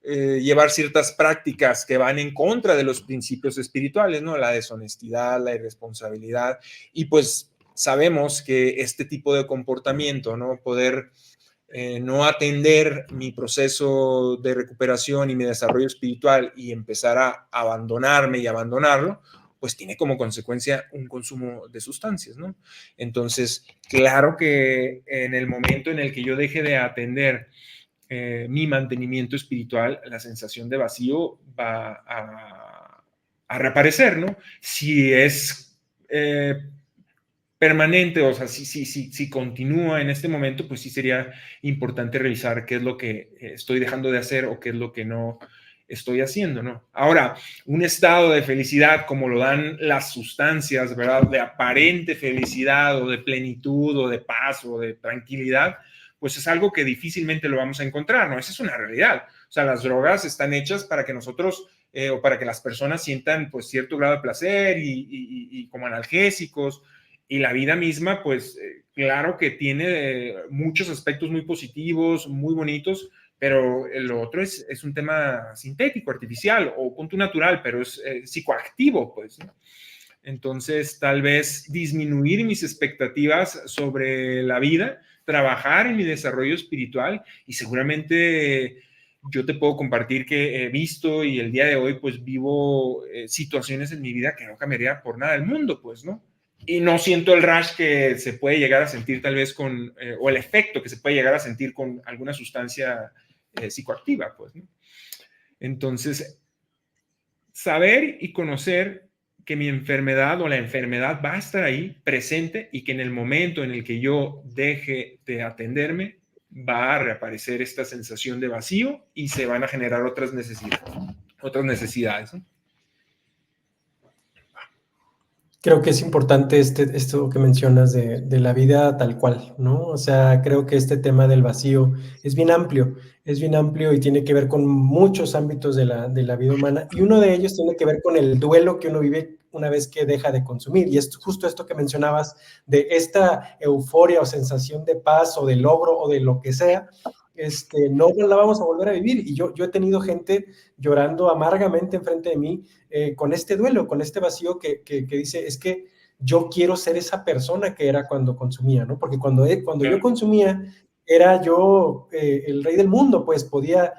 [SPEAKER 2] llevar ciertas prácticas que van en contra de los principios espirituales, ¿no? La deshonestidad, la irresponsabilidad y pues sabemos que este tipo de comportamiento, ¿no? Poder no atender mi proceso de recuperación y mi desarrollo espiritual y empezar a abandonarme y abandonarlo, pues tiene como consecuencia un consumo de sustancias, ¿no? Entonces, claro que en el momento en el que yo deje de atender mi mantenimiento espiritual, la sensación de vacío va a reaparecer, ¿no? Si es permanente, o sea, si continúa en este momento, pues sí sería importante revisar qué es lo que estoy dejando de hacer o qué es lo que no estoy haciendo, ¿no? Ahora, un estado de felicidad como lo dan las sustancias, ¿verdad? De aparente felicidad o de plenitud o de paz o de tranquilidad, pues es algo que difícilmente lo vamos a encontrar, ¿no? Esa es una realidad. O sea, las drogas están hechas para que nosotros o para que las personas sientan pues cierto grado de placer y como analgésicos, y la vida misma, pues claro que tiene muchos aspectos muy positivos, muy bonitos, pero lo otro es un tema sintético, artificial o punto natural, pero es psicoactivo, pues, ¿no? Entonces, tal vez disminuir mis expectativas sobre la vida, trabajar en mi desarrollo espiritual y seguramente yo te puedo compartir que he visto y el día de hoy pues vivo situaciones en mi vida que no cambiaría por nada del mundo, pues, ¿no? Y no siento el rush que se puede llegar a sentir tal vez o el efecto que se puede llegar a sentir con alguna sustancia psicoactiva, pues, ¿no? Entonces, saber y conocer que mi enfermedad o la enfermedad va a estar ahí presente y que en el momento en el que yo deje de atenderme, va a reaparecer esta sensación de vacío y se van a generar otras necesidades, ¿no?
[SPEAKER 1] Creo que es importante esto que mencionas de la vida tal cual, ¿no? O sea, creo que este tema del vacío es bien amplio y tiene que ver con muchos ámbitos de la vida humana. Y uno de ellos tiene que ver con el duelo que uno vive una vez que deja de consumir. Y es justo esto que mencionabas de esta euforia o sensación de paz o de logro o de lo que sea, no la vamos a volver a vivir. Y yo he tenido gente llorando amargamente enfrente de mí con este duelo, con este vacío que dice, es que yo quiero ser esa persona que era cuando consumía, ¿no? Porque cuando yo consumía, era yo el rey del mundo, pues podía,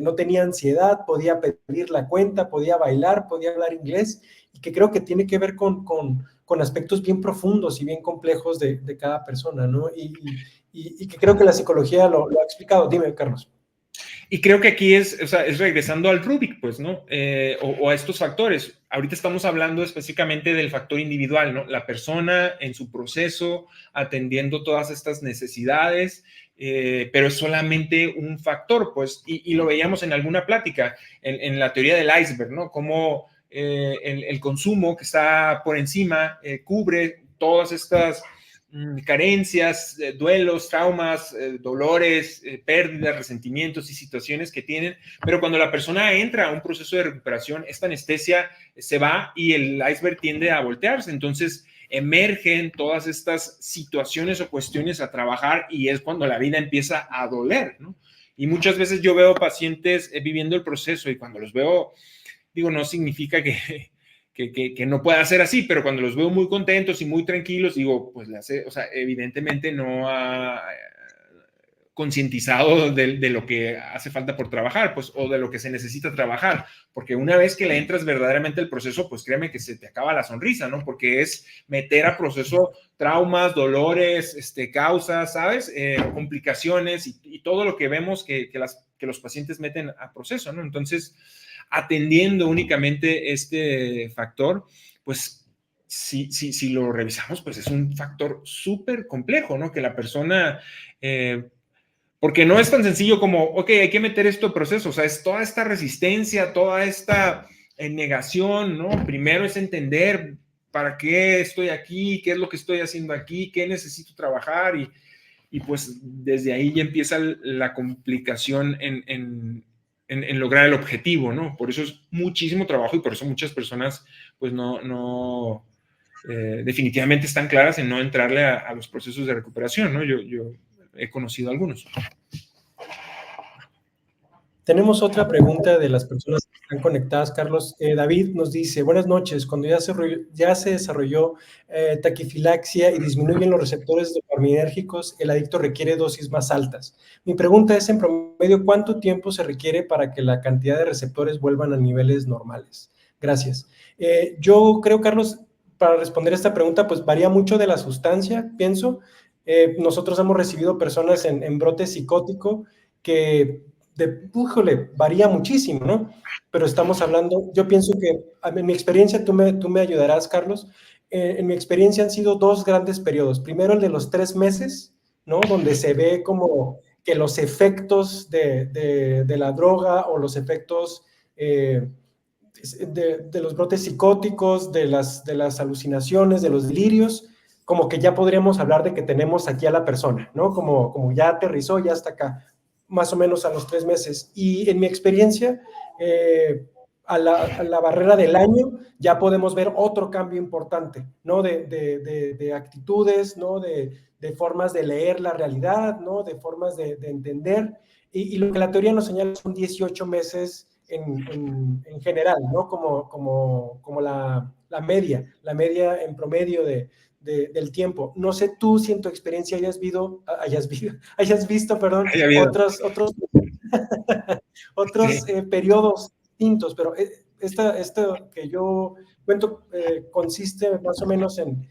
[SPEAKER 1] no tenía ansiedad, podía pedir la cuenta, podía bailar, podía hablar inglés, y que creo que tiene que ver con aspectos bien profundos y bien complejos de cada persona, ¿no? Y que creo que la psicología lo ha explicado. Dime, Carlos.
[SPEAKER 2] Y creo que aquí o sea, es regresando al Rubik, pues, ¿no? O a estos factores. Ahorita estamos hablando específicamente del factor individual, ¿no? La persona en su proceso, atendiendo todas estas necesidades, pero es solamente un factor, pues, y lo veíamos en alguna plática, en la teoría del iceberg, ¿no? Cómo el consumo que está por encima cubre todas estas carencias, duelos, traumas, dolores, pérdidas, resentimientos y situaciones que tienen, pero cuando la persona entra a un proceso de recuperación, esta anestesia se va y el iceberg tiende a voltearse, entonces emergen todas estas situaciones o cuestiones a trabajar y es cuando la vida empieza a doler, ¿no? Y muchas veces yo veo pacientes viviendo el proceso y cuando los veo, digo, no significa que no pueda ser así, pero cuando los veo muy contentos y muy tranquilos, digo, pues o sea, evidentemente no ha concientizado de lo que hace falta por trabajar, pues, o de lo que se necesita trabajar, porque una vez que le entras verdaderamente al proceso, pues créeme que se te acaba la sonrisa, ¿no? Porque es meter a proceso traumas, dolores, causas, ¿sabes? Complicaciones y todo lo que vemos que los pacientes meten a proceso, ¿no? Entonces, atendiendo únicamente este factor, pues si lo revisamos, pues es un factor súper complejo, ¿no? Que la persona, porque no es tan sencillo como, ok, hay que meter esto en proceso, o sea, es toda esta resistencia, toda esta negación, ¿no? Primero es entender para qué estoy aquí, qué es lo que estoy haciendo aquí, qué necesito trabajar y pues desde ahí ya empieza la complicación en lograr el objetivo, ¿no? Por eso es muchísimo trabajo y por eso muchas personas pues no definitivamente están claras en no entrarle a los procesos de recuperación, ¿no? Yo he conocido algunos.
[SPEAKER 1] Tenemos otra pregunta de las personas que están conectadas, Carlos. David nos dice, buenas noches, cuando ya se desarrolló taquifilaxia y disminuyen los receptores dopaminérgicos, el adicto requiere dosis más altas. Mi pregunta es, en promedio, ¿cuánto tiempo se requiere para que la cantidad de receptores vuelvan a niveles normales? Gracias. Yo creo, Carlos, para responder esta pregunta, pues varía mucho de la sustancia, pienso. Nosotros hemos recibido personas en brote psicótico que varía muchísimo, ¿no? Pero estamos hablando, yo pienso que, en mi experiencia, tú me ayudarás, Carlos, en mi experiencia han sido dos grandes periodos. Primero el de los 3 meses, ¿no? Donde se ve como que los efectos de la droga o los efectos de los brotes psicóticos, de las alucinaciones, de los delirios, como que ya podríamos hablar de que tenemos aquí a la persona, ¿no? Como ya aterrizó, ya está acá, más o menos a los 3 meses. Y en mi experiencia, a la barrera del año, ya podemos ver otro cambio importante, ¿no? De actitudes, ¿no? De formas de leer la realidad, ¿no? De formas de entender. Y lo que la teoría nos señala son 18 meses en general, ¿no? Como la media en promedio del tiempo. No sé tú si en tu experiencia hayas visto, perdón, otros
[SPEAKER 2] Sí.
[SPEAKER 1] periodos distintos, pero esto que yo cuento consiste más o menos en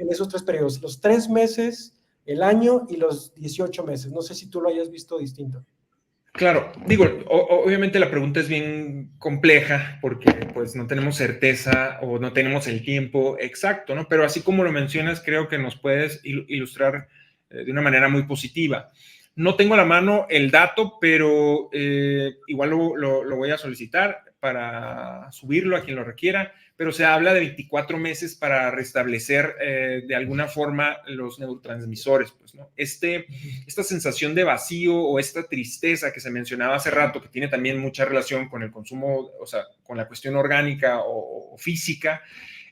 [SPEAKER 1] esos 3 periodos, los 3 meses, el año y los 18 meses. No sé si tú lo hayas visto distinto.
[SPEAKER 2] Claro, digo, obviamente la pregunta es bien compleja porque pues no tenemos certeza o no tenemos el tiempo exacto, ¿no? Pero así como lo mencionas, creo que nos puedes ilustrar de una manera muy positiva. No tengo a la mano el dato, pero igual lo voy a solicitar para subirlo a quien lo requiera, pero se habla de 24 meses para restablecer de alguna forma los neurotransmisores, pues, ¿no? Esta sensación de vacío o esta tristeza que se mencionaba hace rato, que tiene también mucha relación con el consumo, o sea, con la cuestión orgánica o física,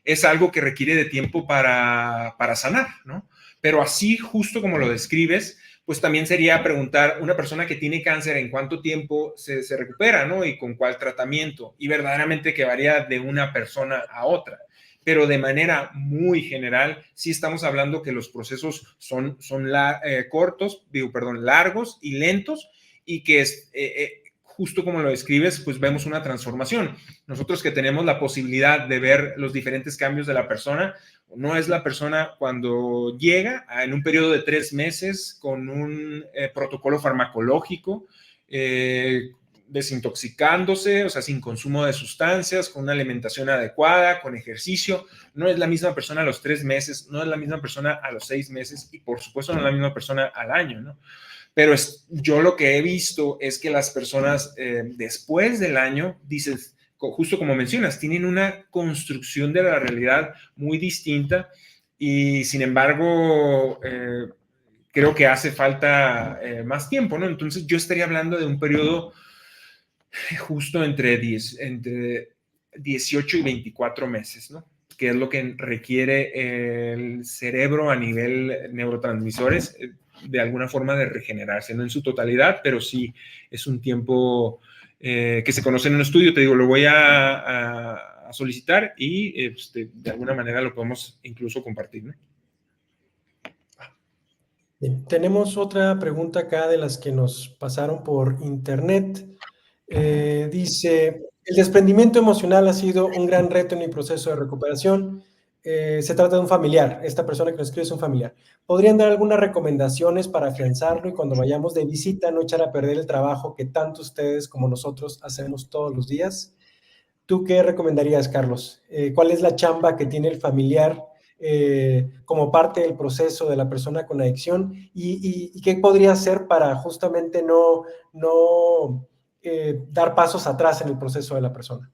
[SPEAKER 2] es algo que requiere de tiempo para sanar, ¿no? Pero así, justo como lo describes, pues también sería preguntar una persona que tiene cáncer en cuánto tiempo se recupera, ¿no? Y con cuál tratamiento. Y verdaderamente que varía de una persona a otra. Pero de manera muy general, sí estamos hablando que los procesos son largos y lentos, y que es, justo como lo describes, pues vemos una transformación. Nosotros que tenemos la posibilidad de ver los diferentes cambios de la persona, no es la persona cuando llega en un periodo de 3 meses con un protocolo farmacológico, desintoxicándose, o sea, sin consumo de sustancias, con una alimentación adecuada, con ejercicio. No es la misma persona a los 3 meses, no es la misma persona a los 6 meses y por supuesto no es la misma persona al año, ¿no? Pero yo lo que he visto es que las personas después del año, dices, justo como mencionas, tienen una construcción de la realidad muy distinta y sin embargo creo que hace falta más tiempo, ¿no? Entonces yo estaría hablando de un periodo justo entre 18 y 24 meses, ¿no? Que es lo que requiere el cerebro a nivel neurotransmisores, de alguna forma de regenerarse, no en su totalidad, pero sí es un tiempo que se conoce en un estudio. Te digo, lo voy a solicitar y de alguna manera lo podemos incluso compartir, ¿no?
[SPEAKER 1] Bien, tenemos otra pregunta acá de las que nos pasaron por internet. Dice, el desprendimiento emocional ha sido un gran reto en mi proceso de recuperación. Se trata de un familiar, esta persona que nos escribe es un familiar. ¿Podrían dar algunas recomendaciones para afianzarlo y cuando vayamos de visita no echar a perder el trabajo que tanto ustedes como nosotros hacemos todos los días? ¿Tú qué recomendarías, Carlos? ¿Cuál es la chamba que tiene el familiar como parte del proceso de la persona con adicción? ¿Y qué podría hacer para justamente no dar pasos atrás en el proceso de la persona?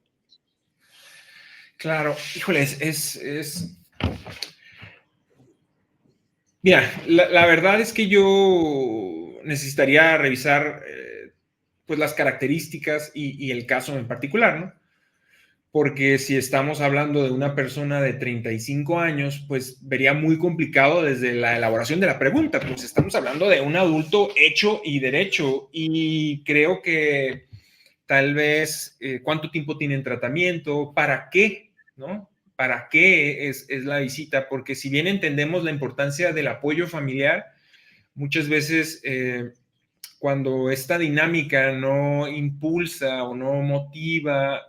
[SPEAKER 2] Claro, híjole, Mira, la verdad es que yo necesitaría revisar pues las características y el caso en particular, ¿no? Porque si estamos hablando de una persona de 35 años, pues vería muy complicado desde la elaboración de la pregunta, pues estamos hablando de un adulto hecho y derecho, y creo que tal vez cuánto tiempo tiene en tratamiento, para qué, ¿no? ¿Para qué es la visita? Porque si bien entendemos la importancia del apoyo familiar, muchas veces cuando esta dinámica no impulsa o no motiva a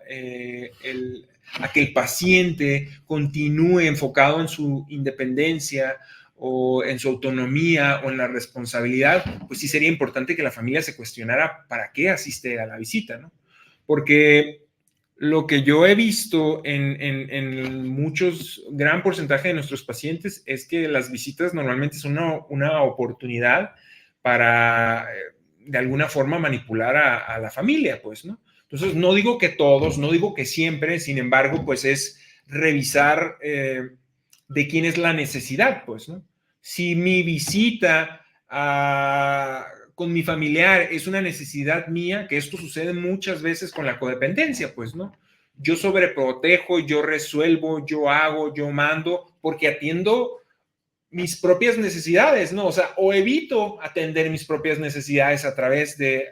[SPEAKER 2] que el paciente continúe enfocado en su independencia o en su autonomía o en la responsabilidad, pues sí sería importante que la familia se cuestionara para qué asiste a la visita, ¿no? Porque lo que yo he visto en muchos, gran porcentaje de nuestros pacientes es que las visitas normalmente son una oportunidad para de alguna forma manipular a la familia, pues, ¿no? Entonces, no digo que todos, no digo que siempre, sin embargo, pues es revisar de quién es la necesidad, pues, ¿no? Si mi visita con mi familiar es una necesidad mía, que esto sucede muchas veces con la codependencia, pues, ¿no? Yo sobreprotejo, yo resuelvo, yo hago, yo mando, porque atiendo mis propias necesidades, ¿no? O sea, o evito atender mis propias necesidades a través de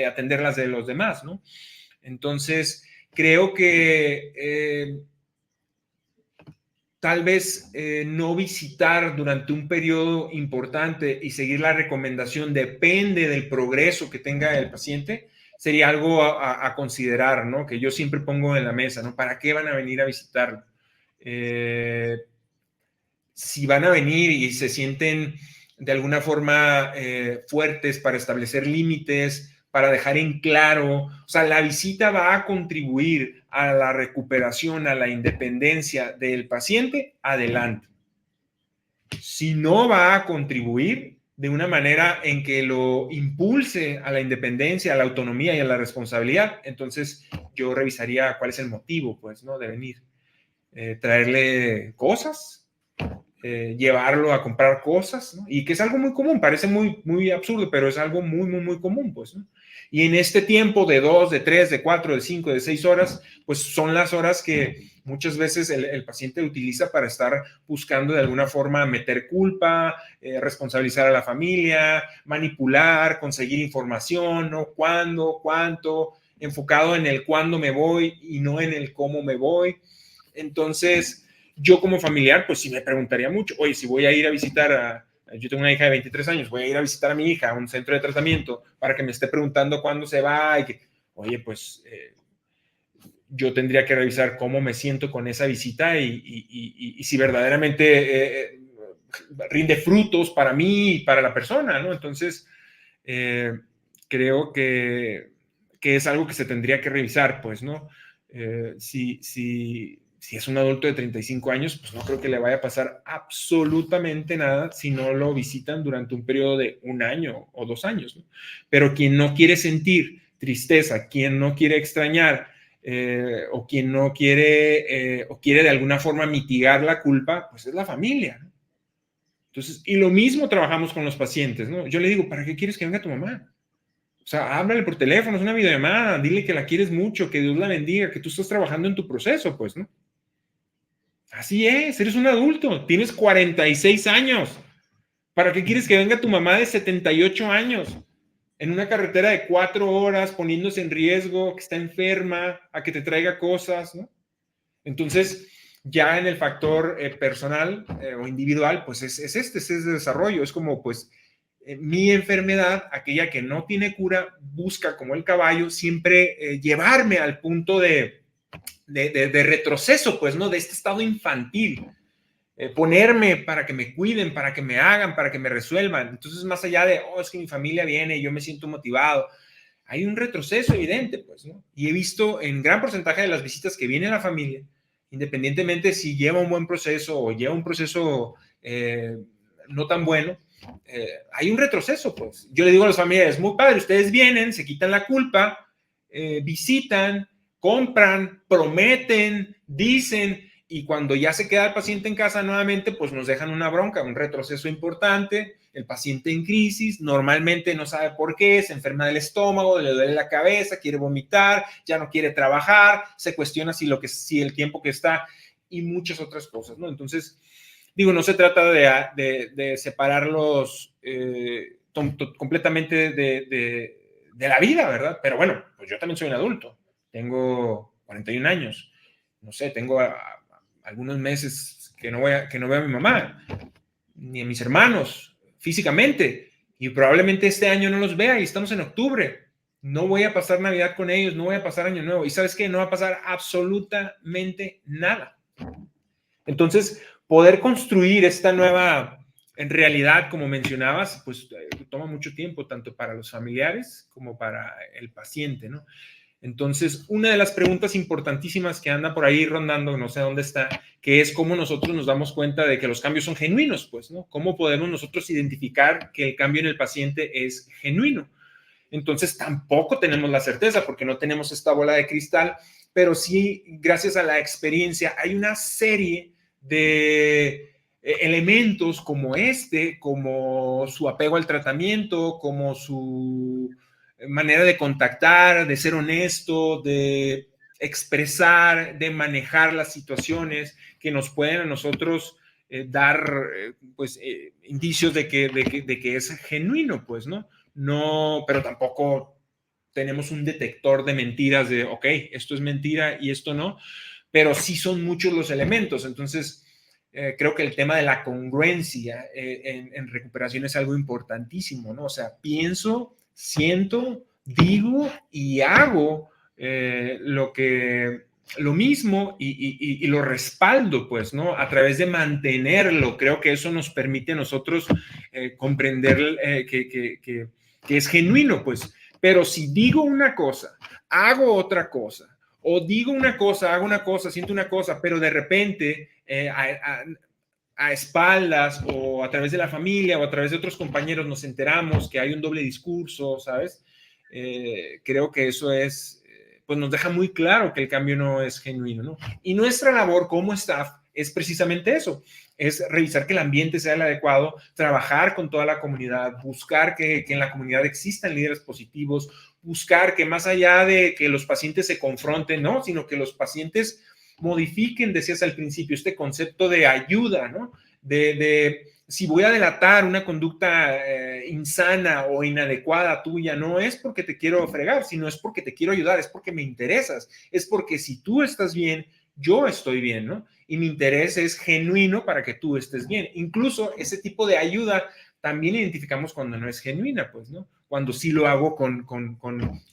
[SPEAKER 2] atenderlas de los demás, ¿no? Entonces, creo que tal vez no visitar durante un periodo importante y seguir la recomendación depende del progreso que tenga el paciente, sería algo a considerar, ¿no? Que yo siempre pongo en la mesa, ¿no? ¿Para qué van a venir a visitarlo? Si van a venir y se sienten de alguna forma fuertes para establecer límites, para dejar en claro, o sea, la visita va a contribuir a la recuperación, a la independencia del paciente, adelante. Si no va a contribuir, de una manera en que lo impulse a la independencia, a la autonomía y a la responsabilidad, entonces yo revisaría cuál es el motivo, pues, ¿no? De venir. Traerle cosas, llevarlo a comprar cosas, ¿no? Y que es algo muy común, parece muy, muy absurdo, pero es algo muy, muy, muy común, pues, ¿no? Y en este tiempo de 2, de 3, de 4, de 5, de 6 horas, pues son las horas que muchas veces el paciente utiliza para estar buscando de alguna forma meter culpa, responsabilizar a la familia, manipular, conseguir información, ¿no? ¿Cuándo? ¿Cuánto? Enfocado en el cuándo me voy y no en el cómo me voy. Entonces, yo como familiar, pues sí me preguntaría mucho, oye, si voy a ir a visitar yo tengo una hija de 23 años, voy a ir a visitar a mi hija a un centro de tratamiento para que me esté preguntando cuándo se va y que, oye, pues yo tendría que revisar cómo me siento con esa visita y si verdaderamente rinde frutos para mí y para la persona, ¿no? Entonces, creo que es algo que se tendría que revisar, pues, ¿no? Si es un adulto de 35 años, pues no creo que le vaya a pasar absolutamente nada si no lo visitan durante un periodo de 1 año o 2 años, ¿no? Pero quien no quiere sentir tristeza, quien no quiere extrañar, o quien no quiere, o quiere de alguna forma mitigar la culpa, pues es la familia, ¿no? Entonces, y lo mismo trabajamos con los pacientes, ¿no? Yo le digo, ¿para qué quieres que venga tu mamá? O sea, háblale por teléfono, es una videollamada, dile que la quieres mucho, que Dios la bendiga, que tú estás trabajando en tu proceso, pues, ¿no? Así es, eres un adulto, tienes 46 años. ¿Para qué quieres que venga tu mamá de 78 años en una carretera de 4 horas poniéndose en riesgo, que está enferma, a que te traiga cosas, ¿no? Entonces, ya en el factor personal o individual, pues es desarrollo, es como pues mi enfermedad, aquella que no tiene cura, busca como el caballo siempre llevarme al punto de retroceso, pues, ¿no? De este estado infantil. Ponerme para que me cuiden, para que me hagan, para que me resuelvan. Entonces, más allá de, oh, es que mi familia viene y yo me siento motivado, hay un retroceso evidente, pues, ¿no? Y he visto en gran porcentaje de las visitas que viene la familia, independientemente si lleva un buen proceso o lleva un proceso no tan bueno, hay un retroceso, pues. Yo le digo a las familias, muy padre, ustedes vienen, se quitan la culpa, visitan, compran, prometen, dicen, y cuando ya se queda el paciente en casa nuevamente, pues nos dejan una bronca, un retroceso importante, el paciente en crisis, normalmente no sabe por qué, se enferma del estómago, le duele la cabeza, quiere vomitar, ya no quiere trabajar, se cuestiona si el tiempo que está y muchas otras cosas, ¿no? Entonces, digo, no se trata de separarlos completamente de la vida, ¿verdad? Pero bueno, pues yo también soy un adulto, tengo 41 años, no sé, tengo algunos meses que no veo a mi mamá, ni a mis hermanos, físicamente, y probablemente este año no los vea y estamos en octubre. No voy a pasar Navidad con ellos, no voy a pasar Año Nuevo. Y ¿sabes qué? No va a pasar absolutamente nada. Entonces, poder construir esta nueva en realidad, como mencionabas, pues toma mucho tiempo, tanto para los familiares como para el paciente, ¿no? Entonces, una de las preguntas importantísimas que anda por ahí rondando, no sé dónde está, que es cómo nosotros nos damos cuenta de que los cambios son genuinos, pues, ¿no? ¿Cómo podemos nosotros identificar que el cambio en el paciente es genuino? Entonces, tampoco tenemos la certeza porque no tenemos esta bola de cristal, pero sí, gracias a la experiencia, hay una serie de elementos como como su apego al tratamiento, como su manera de contactar, de ser honesto, de expresar, de manejar las situaciones que nos pueden a nosotros dar pues indicios de que es genuino, pues, ¿no? No, pero tampoco tenemos un detector de mentiras de, ok, esto es mentira y esto no, pero sí son muchos los elementos. Entonces, creo que el tema de la congruencia en recuperación es algo importantísimo, ¿no? O sea, pienso, siento, digo y hago lo mismo y lo respaldo, pues, ¿no? A través de mantenerlo. Creo que eso nos permite a nosotros comprender que es genuino, pues. Pero si digo una cosa, hago otra cosa, o digo una cosa, hago una cosa, siento una cosa, pero de repente a espaldas o a través de la familia o a través de otros compañeros nos enteramos que hay un doble discurso, ¿sabes? Creo que eso es, pues nos deja muy claro que el cambio no es genuino, ¿no? Y nuestra labor como staff es precisamente eso, es revisar que el ambiente sea el adecuado, trabajar con toda la comunidad, buscar que en la comunidad existan líderes positivos, buscar que más allá de que los pacientes se confronten, ¿no? Sino que los pacientes modifiquen, decías al principio, este concepto de ayuda, ¿no? De si voy a delatar una conducta insana o inadecuada tuya, no es porque te quiero fregar, sino es porque te quiero ayudar, es porque me interesas, es porque si tú estás bien, yo estoy bien, ¿no? Y mi interés es genuino para que tú estés bien. Incluso ese tipo de ayuda también identificamos cuando no es genuina, pues, ¿no? Cuando sí lo hago con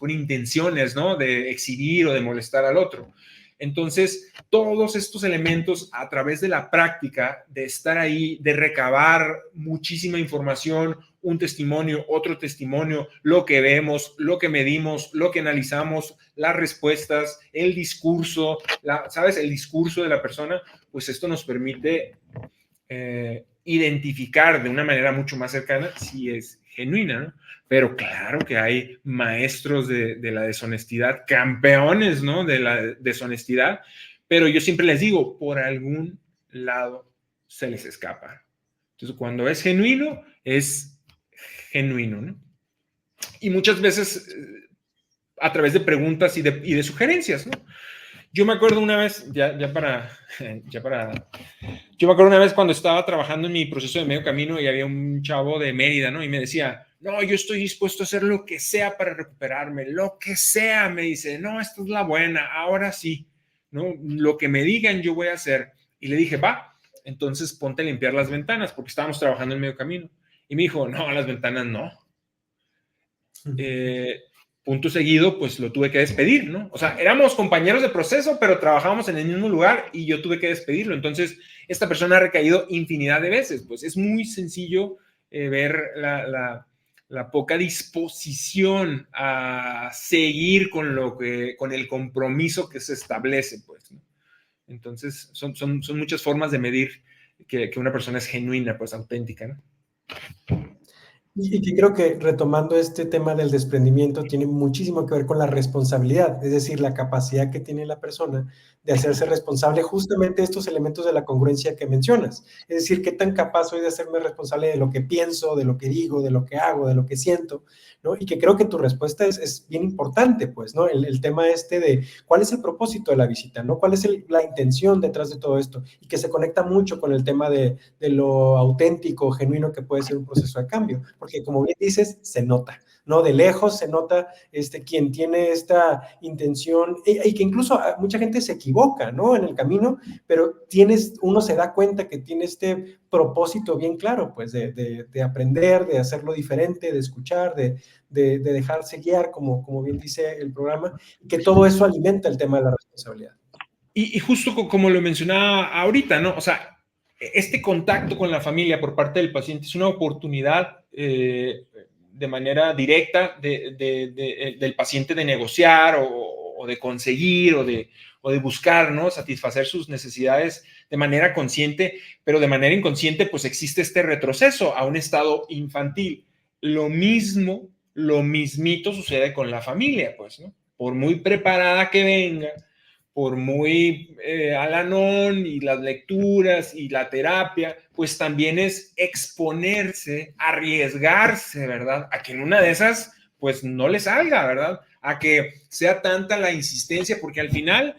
[SPEAKER 2] intenciones, ¿no? De exhibir o de molestar al otro. Entonces, todos estos elementos a través de la práctica, de estar ahí, de recabar muchísima información, un testimonio, otro testimonio, lo que vemos, lo que medimos, lo que analizamos, las respuestas, el discurso, ¿sabes? El discurso de la persona, pues esto nos permite identificar de una manera mucho más cercana si es genuina, ¿no? Pero claro que hay maestros de la deshonestidad, campeones, ¿no? De la deshonestidad, pero yo siempre les digo, por algún lado se les escapa. Entonces, cuando es genuino, ¿no? Y muchas veces a través de preguntas y de sugerencias, ¿no? Yo me acuerdo una vez, yo me acuerdo una vez cuando estaba trabajando en mi proceso de medio camino y había un chavo de Mérida, ¿no? Y me decía, no, yo estoy dispuesto a hacer lo que sea para recuperarme, lo que sea, me dice, no, esta es la buena, ahora sí, ¿no? Lo que me digan yo voy a hacer. Y le dije, va, entonces ponte a limpiar las ventanas, porque estábamos trabajando en medio camino. Y me dijo, no, las ventanas no. Punto seguido, pues lo tuve que despedir, ¿no? O sea, éramos compañeros de proceso, pero trabajábamos en el mismo lugar y yo tuve que despedirlo. Entonces, esta persona ha recaído infinidad de veces. Pues es muy sencillo ver la poca disposición a seguir con el compromiso que se establece, pues, ¿no? Entonces, son muchas formas de medir que una persona es genuina, pues auténtica, ¿no?
[SPEAKER 1] Y que creo que retomando este tema del desprendimiento tiene muchísimo que ver con la responsabilidad, es decir, la capacidad que tiene la persona de hacerse responsable justamente de estos elementos de la congruencia que mencionas. Es decir, qué tan capaz soy de hacerme responsable de lo que pienso, de lo que digo, de lo que hago, de lo que siento, ¿no? Y que creo que tu respuesta es bien importante, pues, ¿no? El tema este de cuál es el propósito de la visita, ¿no? ¿Cuál es la intención detrás de todo esto? Y que se conecta mucho con el tema de lo auténtico, genuino que puede ser un proceso de cambio, porque como bien dices, se nota, ¿no? De lejos se nota quien tiene esta intención y que incluso mucha gente se equivoca, ¿no? En el camino, pero uno se da cuenta que tiene este propósito bien claro, pues de aprender, de hacerlo diferente, de escuchar, de dejarse guiar, como bien dice el programa, que todo eso alimenta el tema de la responsabilidad.
[SPEAKER 2] Y justo como lo mencionaba ahorita, ¿no? O sea, este contacto con la familia por parte del paciente es una oportunidad de manera directa del paciente de negociar o de conseguir o de buscar, ¿no? Satisfacer sus necesidades de manera consciente, pero de manera inconsciente, pues existe este retroceso a un estado infantil. Lo mismito sucede con la familia, pues, ¿no? Por muy preparada que venga, por muy Al-Anon y las lecturas y la terapia, pues también es exponerse, arriesgarse, ¿verdad? A que en una de esas, pues no le salga, ¿verdad? A que sea tanta la insistencia, porque al final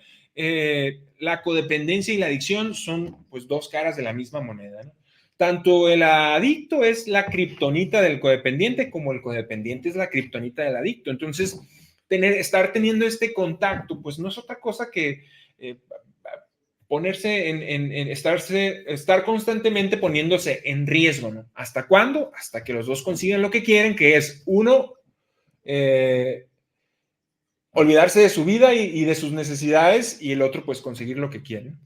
[SPEAKER 2] la codependencia y la adicción son pues dos caras de la misma moneda, ¿no? Tanto el adicto es la kriptonita del codependiente como el codependiente es la kriptonita del adicto. Entonces, estar teniendo este contacto, pues no es otra cosa que ponerse estar constantemente poniéndose en riesgo, ¿no? ¿Hasta cuándo? Hasta que los dos consigan lo que quieren, que es uno, olvidarse de su vida y de sus necesidades, y el otro, pues conseguir lo que quieren.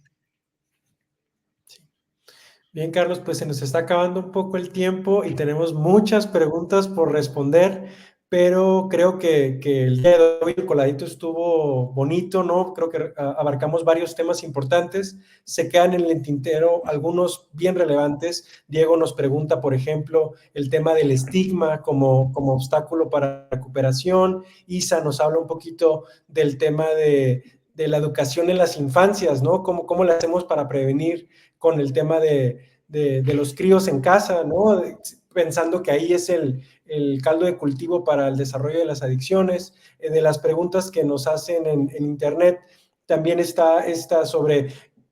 [SPEAKER 1] Bien, Carlos, pues se nos está acabando un poco el tiempo y tenemos muchas preguntas por responder, pero creo que el día de hoy el coladito estuvo bonito, ¿no? Creo que abarcamos varios temas importantes, se quedan en el tintero algunos bien relevantes. Diego nos pregunta, por ejemplo, el tema del estigma como obstáculo para la recuperación. Isa nos habla un poquito del tema de la educación en las infancias, ¿no? ¿Cómo le hacemos para prevenir con el tema de los críos en casa, ¿no? Pensando que ahí es el caldo de cultivo para el desarrollo de las adicciones. De las preguntas que nos hacen en internet, también está esta sobre,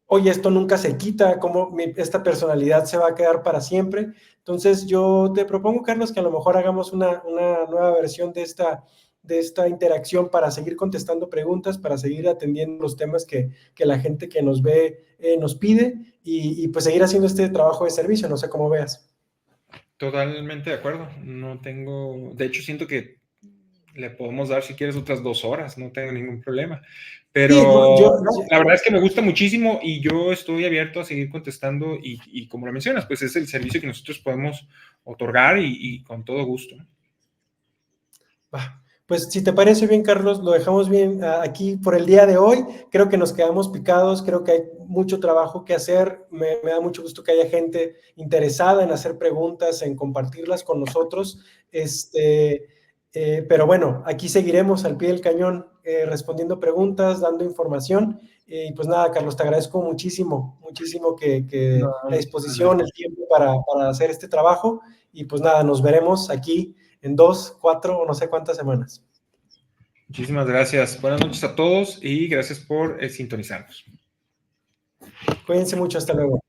[SPEAKER 1] oye, esto nunca se quita, ¿cómo esta personalidad se va a quedar para siempre? Entonces yo te propongo, Carlos, que a lo mejor hagamos una nueva versión de esta interacción para seguir contestando preguntas, para seguir atendiendo los temas que la gente que nos ve nos pide y pues seguir haciendo este trabajo de servicio, no sé cómo veas.
[SPEAKER 2] Totalmente de acuerdo. No tengo, de hecho siento que le podemos dar si quieres otras 2 horas, no tengo ningún problema.
[SPEAKER 1] Sí, no,
[SPEAKER 2] Pero no, la verdad es que me gusta muchísimo y yo estoy abierto a seguir contestando y como lo mencionas, pues es el servicio que nosotros podemos otorgar y con todo gusto.
[SPEAKER 1] Pues si te parece bien, Carlos, lo dejamos bien aquí por el día de hoy. Creo que nos quedamos picados, creo que hay mucho trabajo que hacer. Me da mucho gusto que haya gente interesada en hacer preguntas, en compartirlas con nosotros. Pero bueno, aquí seguiremos al pie del cañón respondiendo preguntas, dando información. Y pues nada, Carlos, te agradezco muchísimo, muchísimo que
[SPEAKER 2] No,
[SPEAKER 1] la disposición, el tiempo para hacer este trabajo. Y pues nada, nos veremos aquí en 2, 4 o no sé cuántas semanas.
[SPEAKER 2] muchísimas gracias. Buenas noches a todos y gracias por sintonizarnos.
[SPEAKER 1] Cuídense mucho, hasta luego.